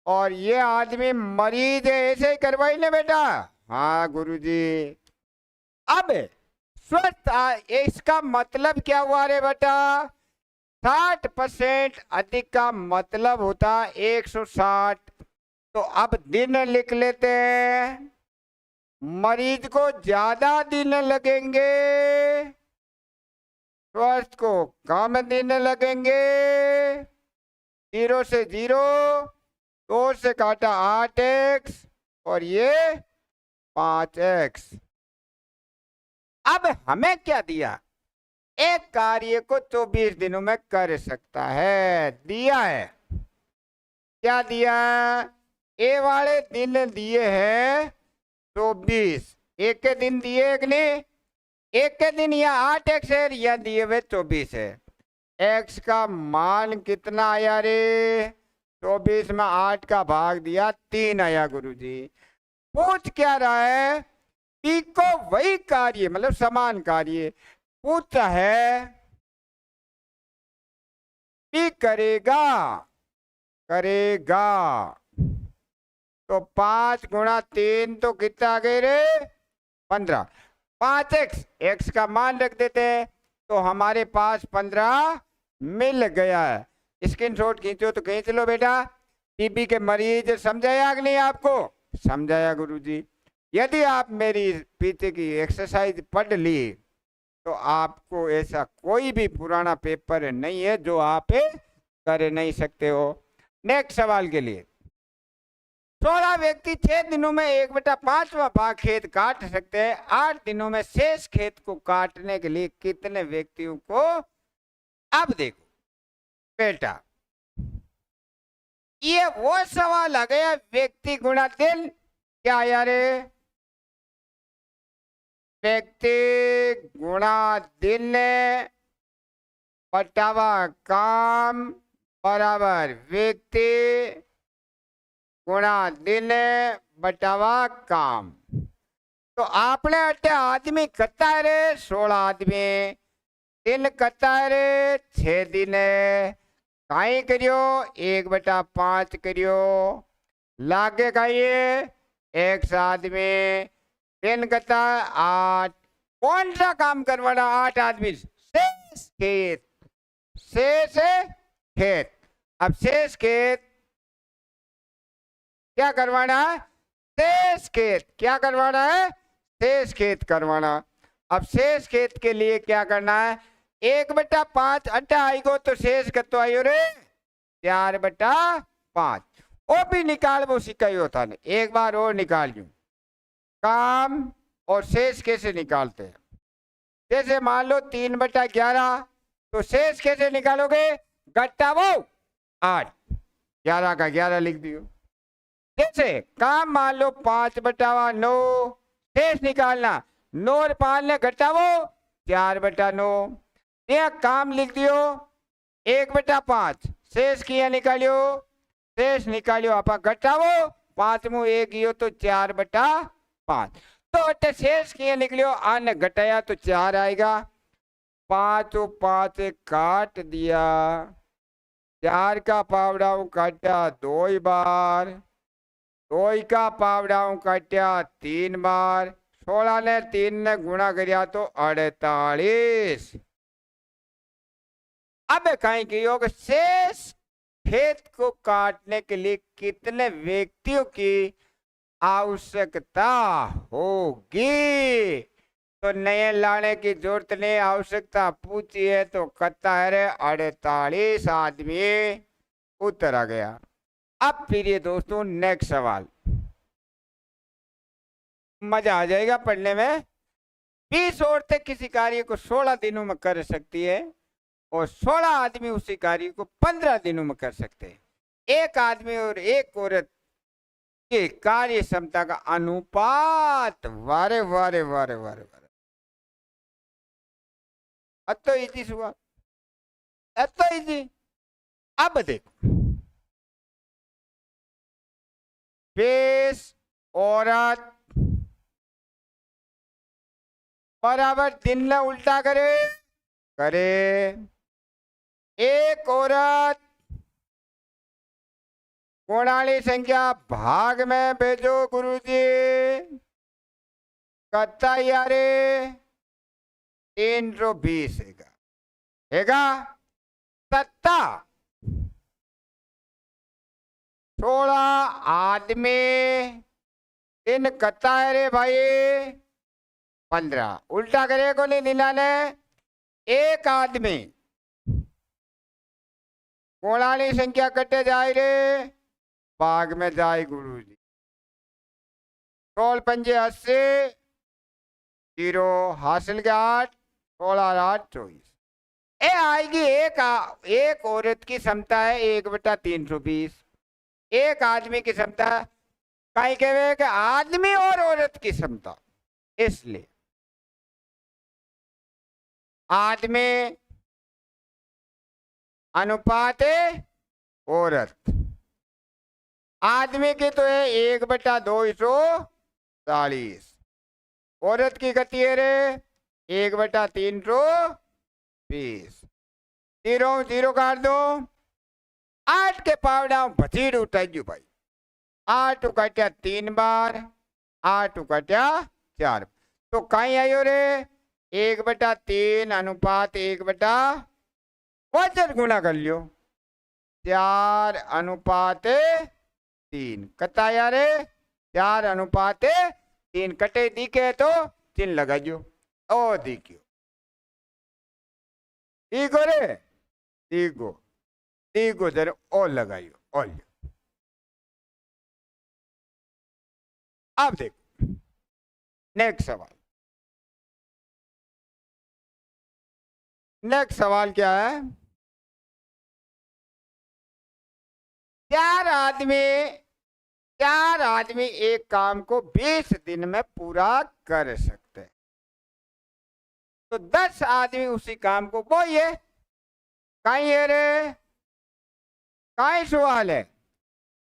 Speaker 1: और ये आदमी मरीज है ऐसे ही करवाई ना बेटा हाँ गुरुजी अब स्वस्थ इसका मतलब क्या हुआ रे बेटा 60% अधिक का मतलब होता 160 तो अब दिन लिख लेते हैं मरीज को ज्यादा दिन लगेंगे स्वस्थ को कम दिन लगेंगे 0 से 0 2 से काटा 8x और ये 5x अब हमें क्या दिया एक कार्य को 24 दिनों में कर सकता है दिया है क्या दिया ए वाले दिन दिए हैं 24 एक के दिन दिए एक ने, एक के दिन या 8 एक्स है या दिए हुए 24 है। एक्स का मान कितना आया रे? 24 में 8 का भाग दिया 3 आया गुरुजी। पूछ क्या रहा है? पी को वही कार्य मतलब समान कार्य पूछता है, पी करेगा करेगा तो 5 गुणा 3 तो कितना आ गए रे? 15। 5 एक्स, एक्स का मान रख देते हैं तो हमारे पास 15 मिल गया है। स्क्रीनशॉट खींचो तो खींच लो बेटा। टीबी के मरीज समझाया कि नहीं आपको? समझाया गुरुजी। यदि आप मेरी पीछे की एक्सरसाइज पढ़ ली तो आपको ऐसा कोई भी पुराना पेपर नहीं है जो आप कर नहीं सकते हो। नेक्स्ट सवाल के लिए 16 व्यक्ति 6 दिनों में 1/5वां भाग खेत काट सकते हैं। 8 दिनों में शेष खेत को काटने के लिए कितने व्यक्तियों को? अब देखो बेटा, ये वो सवाल आ गया व्यक्ति गुणा दिन। क्या आया रे? व्यक्ति गुणा दिन बटावा काम बराबर व्यक्ति गुणा दिन बटावा काम। तो आपने अटे आदमी कत्ता है रे? 16 आदमी। दिन कत्ता है रे? 6 दिन। काई करियो? 1/5 करियो। लागे खाइए एक आदमी। दिन कत्ता 8। कौन सा काम करवाना? 8 आदमी। शेष खेत, शेष खेत। अब शेष खेत क्या करवाना है? शेष खेत क्या करवाना है? शेष खेत करवाना। अब शेष खेत के लिए क्या करना है? 1/5 अट्ठा आएगो तो शेष कतो आयो रे? 4/5। वो भी निकाल वो सिखाई होता नहीं, एक बार और निकाल लूं। काम और शेष कैसे निकालते हैं? जैसे मान लो 3/11 तो शेष कैसे निकालोगे? घटा वो 8, 11 का 11 लिख दियो। जैसे काम मान लो 5/9 शेष निकालना 9 और 5 ने घटा वो 4/9। यह काम लिख दियो 1/5 शेष किया निकालियो, शेष निकालियो आप घटावो 5 में 1 गियो तो 4/5। तो अटे शेष किया निकलियो आने घटाया तो 4 आएगा। 5 और 5 काट दिया, 4 का पावड़ाऊ काटा 2 बार, 2 का पावड़ाऊ काटा 3 बार, 16 ने 3 ने गुणा करिया तो 48। अब कहीं की योग शेष खेत को काटने के लिए कितने व्यक्तियों की आवश्यकता होगी? तो नए लाने की जरूरत नहीं, आवश्यकता पूछी है तो कहता है रे 48 आदमी। उत्तर आ गया। अब फिर ये दोस्तों नेक्स्ट सवाल, मजा आ जाएगा पढ़ने में। 20 औरतें किसी कार्य को 16 दिनों में कर सकती है और 16 आदमी उसी कार्य को 15 दिनों में कर सकते हैं। एक आदमी और एक औरत की कार्य क्षमता का अनुपात। वारे वारे वारे वारे वारे, अब तो इजी हुआ, अब तो इजी। अब देखो 20 औरत बराबर दिन में उल्टा करे करे, एक औरत कोणाली संख्या भाग में भेजो गुरुजी। कत्ता यारे 320 हैगा सत्ता 16 आदमी इन कत्ता है रे भाई 15। उल्टा करे को नहीं निलाने, एक आदमी कोणाली संख्या कटे जाए रे भाग में जाए गुरुजी। 16 पंजे 80, 0 हासिल के 8, 16 8 24। ए आएगी एक औरत की क्षमता है 1/320, एक आदमी की क्षमता कहीं कहे कि आदमी और औरत की समता, इसलिए आदमी अनुपात औरत। आदमी की तो है 1/240, औरत की गति है रे 1/320। जीरो काट दो, 8 के पावड़ा भतीड़ उठाई भाई। 8 कट्या 3 बार, 8 कट्या 4, तो कहीं आयो रे 1/3 अनुपात 1/5 गुना कर लियो 4/3 कता यार 4/3 कटे दिखे तो चिन्ह लगाइयो ओ दिखियो दिखो रे दिखो दिखो जरा ओ लगाइयो ओ। अब देखो नेक्स्ट सवाल। नेक्स्ट सवाल क्या है? चार आदमी एक काम को 20 दिन में पूरा कर सकते हैं, तो 10 आदमी उसी काम को वो ये कहीं है रे कहीं सवाल है?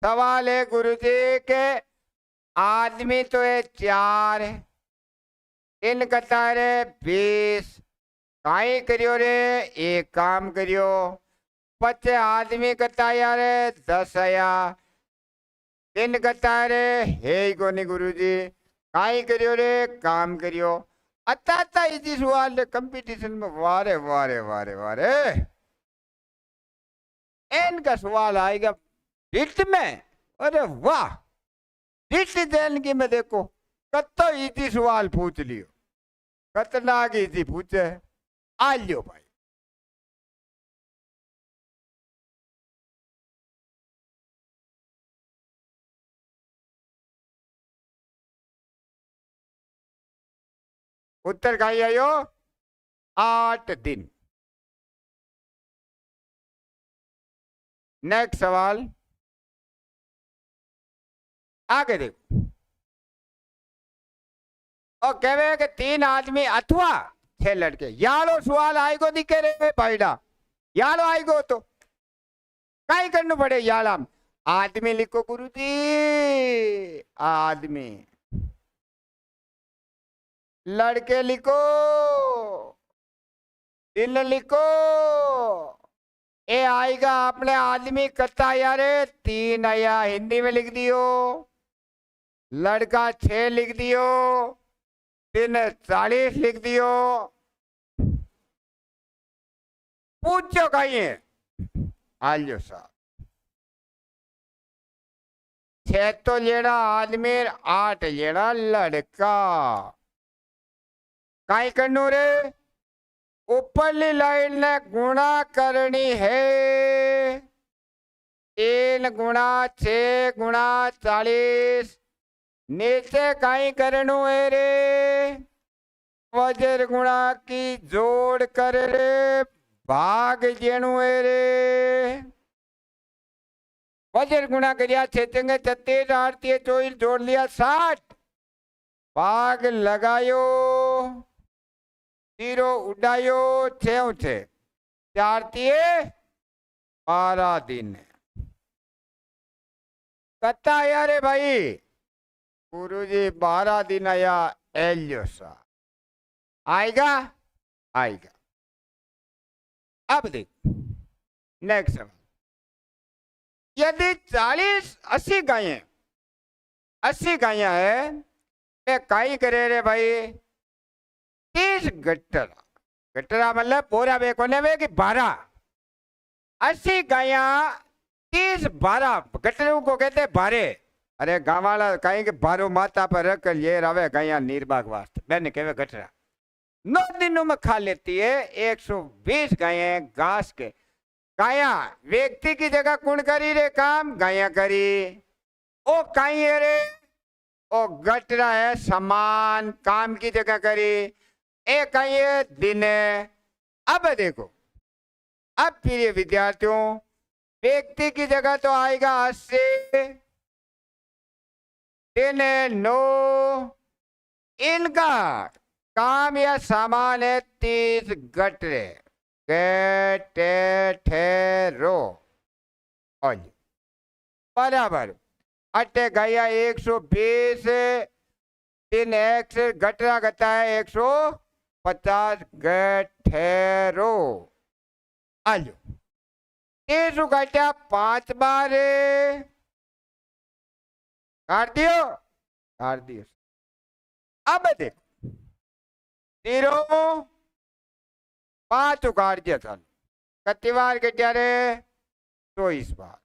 Speaker 1: सवाल है गुरुजी के आदमी तो है 4, इन कतार 20, कहीं करियो रे एक काम करियो 25 आदमी कता यार 10 आया, इन कतार है को नहीं गुरुजी कहीं करियो रे काम करियो। अता इसी सवाल कंपटीशन में वारे वारे वारे वारे इनका सवाल आएगा रिट में। अरे वाह रिट देन की में देखो कतो इजी सवाल पूछ लियो, खतरनाक इजी पूछे आ लियो भाई। उत्तर कहीं आयो 8 दिन। नेक्स्ट सवाल आगे देखो और कहे कि 3 आदमी अथवा 6 लड़के, यारो सवाल आएगो दिखे रे भाईडा, यारो आएगो तो कहीं करना पड़े याला आदमी लिखो गुरुजी आदमी, लड़के लिखो, दिन लिखो, ए आएगा अपने आदमी कत्ता यार 3 आया हिंदी में लिख दियो, लड़का 6 लिख दियो, दिन 40 लिख दियो। पूछो कहीं आलियो साहब 6 तो लेना आदमी 8 लेना लड़का, कहीं करनो रे ऊपरली लाइन ने गुणा करनी है 3 गुणा 6 गुणा 40, नीचे कहीं करनो है रे वजर गुणा की जोड़ कर रे भाग जेणु है रे, वजर गुणा करिया 6 चंगे 36 8 24 जोड़ लिया 60, भाग लगायो 0 उड़ायो 6 4 12 दिन कत्ता आया रे भाई गुरुजी 12 दिन आया एलियोसा आएगा आएगा। अब देख नेक्स्ट सवाल, यदि 80 गायें 80 गायें है मैं काई करे रे भाई 30 गट्टरा, गट्टरा मतलब पूरा बे कोने में कि 12 80 गाया 30 12 गट्टरों को कहते 12। अरे गाँव वाला कहीं के 12 माता पर रख ये रवे गाया निर्बाग वास्ते मैंने कहे गट्टरा 9 दिनों में खा लेती है 120 गायें घास के। गाया व्यक्ति की जगह कौन करी रे काम गाया करी ओ कहीं है रे ओ गट्टरा है समान काम की जगह करी एक ये दिन है। अब देखो अब प्रिय विद्यार्थियों व्यक्ति की जगह तो आएगा 80 तीन है नो, इनका काम या सामान है 30 गटरे, ठेरो बराबर अट्ठे गया 120, 3x गटरा गता है 150 गठेरो। आलो 30 गट्या 5 बार काट दियो, काट दियो। अब देखो 0 5 उगाड़ दिया था, कति बार गट्या रे 24 बार,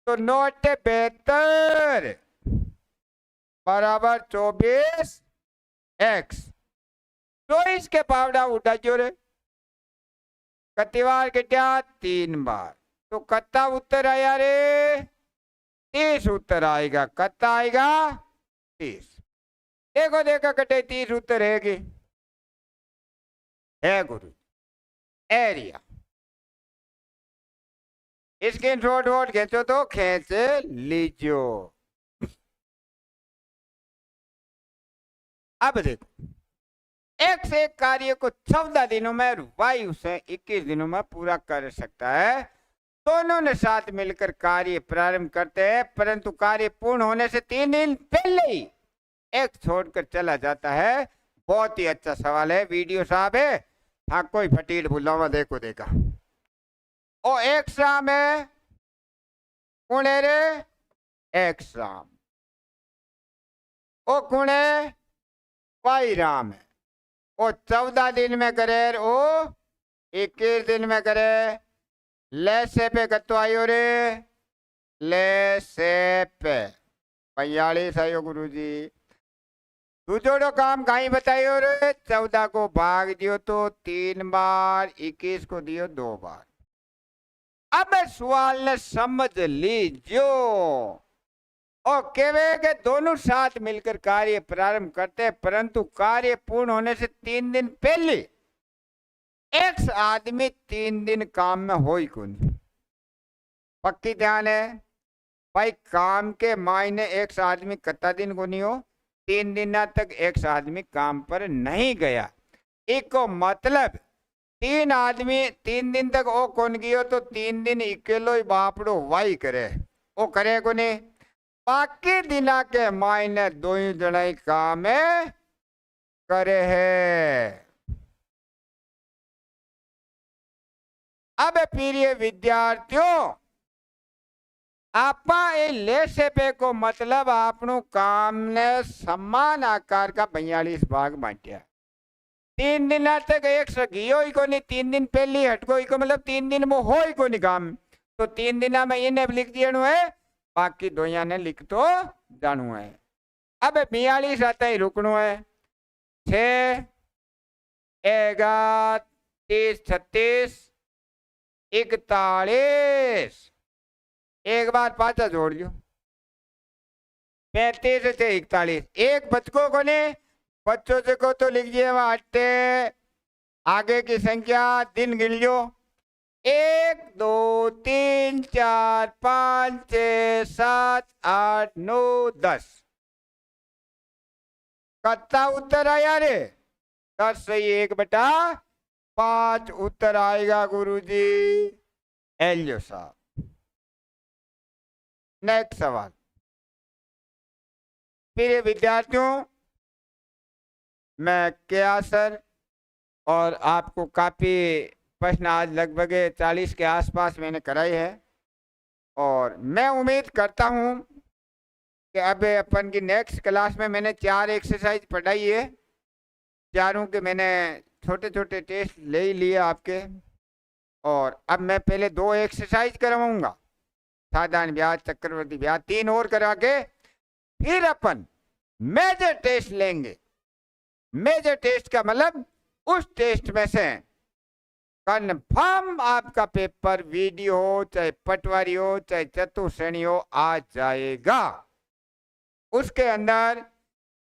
Speaker 1: तो 9 अट्ठे 72 बराबर 24 x। 24 के पावड़ा उठा जो रे, कति बार गट्या 3 बार, तो कत्ता उत्तर आया रे 30 उत्तर आएगा। कत्ता आएगा 30। देखो देखो कटे 30 उत्तर है गुरु एरिया। स्क्रीन शॉट वोट खींचो तो खींच लीजियो। अब देखो एक से एक कार्य को 14 दिनों में और वाई उसे 21 दिनों में पूरा कर सकता है। दोनों ने साथ मिलकर कार्य प्रारंभ करते हैं, परंतु कार्य पूर्ण होने से 3 दिन पहले ही एक छोड़कर चला जाता है। बहुत ही अच्छा सवाल है, वीडियो साहब है। हाँ कोई फटील बुलावा देखो देखा ओ एक शाम है कुणे रे एक शाम ओ कुणे वाई राम है ओ 14 दिन में करे ओ 21 दिन में करे। ले से पे कत्तो आयो रे ले से पे 45 आयो गुरु जी। दूजोड़ो काम कहीं बताइयो रे 14 को भाग दियो तो 3 बार, 21 को दियो 2 बार। अब सवाल ने समझ लीजियो और केवे के दोनों साथ मिलकर कार्य प्रारंभ करते हैं, परंतु कार्य पूर्ण होने से 3 दिन पहले एक आदमी 3 दिन काम में हो ही कौन। पक्की ध्यान है भाई, काम के मायने एक आदमी कत्ता दिन को नहीं हो, 3 दिन तक एक आदमी काम पर नहीं गया। एक को मतलब 3 आदमी 3 दिन तक ओ कौन गयो तो 3 दिन अकेलो ही बापड़ो वाई करे, ओ करे को नहीं। बाकी दिना के मायने 2 जना ही काम करे है। अब प्रिय विद्यार्थियों आपा ए ले से पे को मतलब आपनो काम ने समान आकार का 42 भाग बांटिया। 3 दिन तक एक सगियो ही को नहीं, 3 दिन पहले हटको ही को मतलब 3 दिन में हो ही को नहीं काम, तो 3 दिन में इन्हें लिख दिया है, बाकी 2 ने लिख तो जानू है। अब 42 आता ही रुकनो है 6 11 30 36 41 एक बार 5 जोड़ लियो 35 से 41। एक बच्चों को ने बच्चों से को तो लिख दिए वहां 8 आगे की संख्या दिन गिन लियो 1 2 3 4 5 6 7 8 9 10। कत्ता उत्तर आया रे 10 से 1/5 उत्तर आएगा गुरुजी एलियो साहब। नेक्स्ट सवाल प्रिय विद्यार्थियों, मैं क्या सर और आपको काफी प्रश्न आज लगभग 40 के आसपास मैंने कराई है और मैं उम्मीद करता हूं कि अब अपन की नेक्स्ट क्लास में मैंने 4 एक्सरसाइज पढ़ाई है, चारों के मैंने छोटे छोटे टेस्ट ले ही लिए आपके, और अब मैं पहले 2 एक्सरसाइज करवाऊंगा, साधारण ब्याज चक्रवर्ती ब्याज 3 और करा के फिर अपन मेजर टेस्ट लेंगे। मेजर टेस्ट का मतलब उस टेस्ट में से कन्फर्म आपका पेपर वीडियो हो चाहे पटवारी हो चाहे चतुश्रेणी हो आ जाएगा। उसके अंदर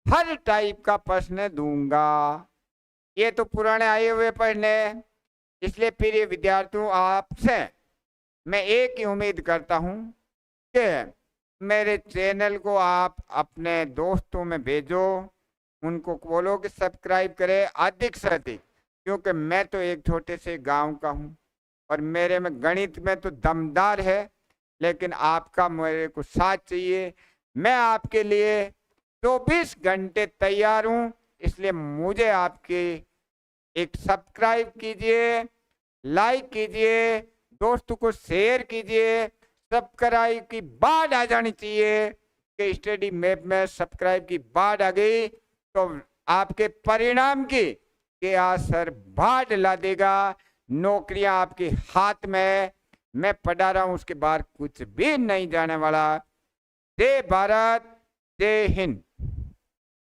Speaker 1: हर टाइप का प्रश्न दूंगा। ये तो पुराने आए हुए प्रश्न है, इसलिए प्रिय विद्यार्थियों आपसे मैं एक ही उम्मीद करता हूं कि मेरे चैनल को आप अपने दोस्तों में भेजो, उनको बोलो कि सब्सक्राइब करें अधिक से अधिक, क्योंकि मैं तो एक छोटे से गांव का हूं और मेरे में गणित में तो दमदार है, लेकिन आपका मेरे को साथ चाहिए। मैं आपके लिए 24 घंटे तैयार हूं, इसलिए मुझे आपके एक सब्सक्राइब कीजिए, लाइक कीजिए, दोस्तों को शेयर कीजिए। सब्सक्राइब की बाढ़ आ जानी चाहिए कि स्टडी मैप में सब्सक्राइब की बाढ़ आ गई तो आपके परिणाम की के असर बाढ़ ला देगा। नौकरियां आपके हाथ में, मैं पढ़ा रहा हूं, उसके बाद कुछ भी नहीं जाने वाला। जय भारत, जय हिंद।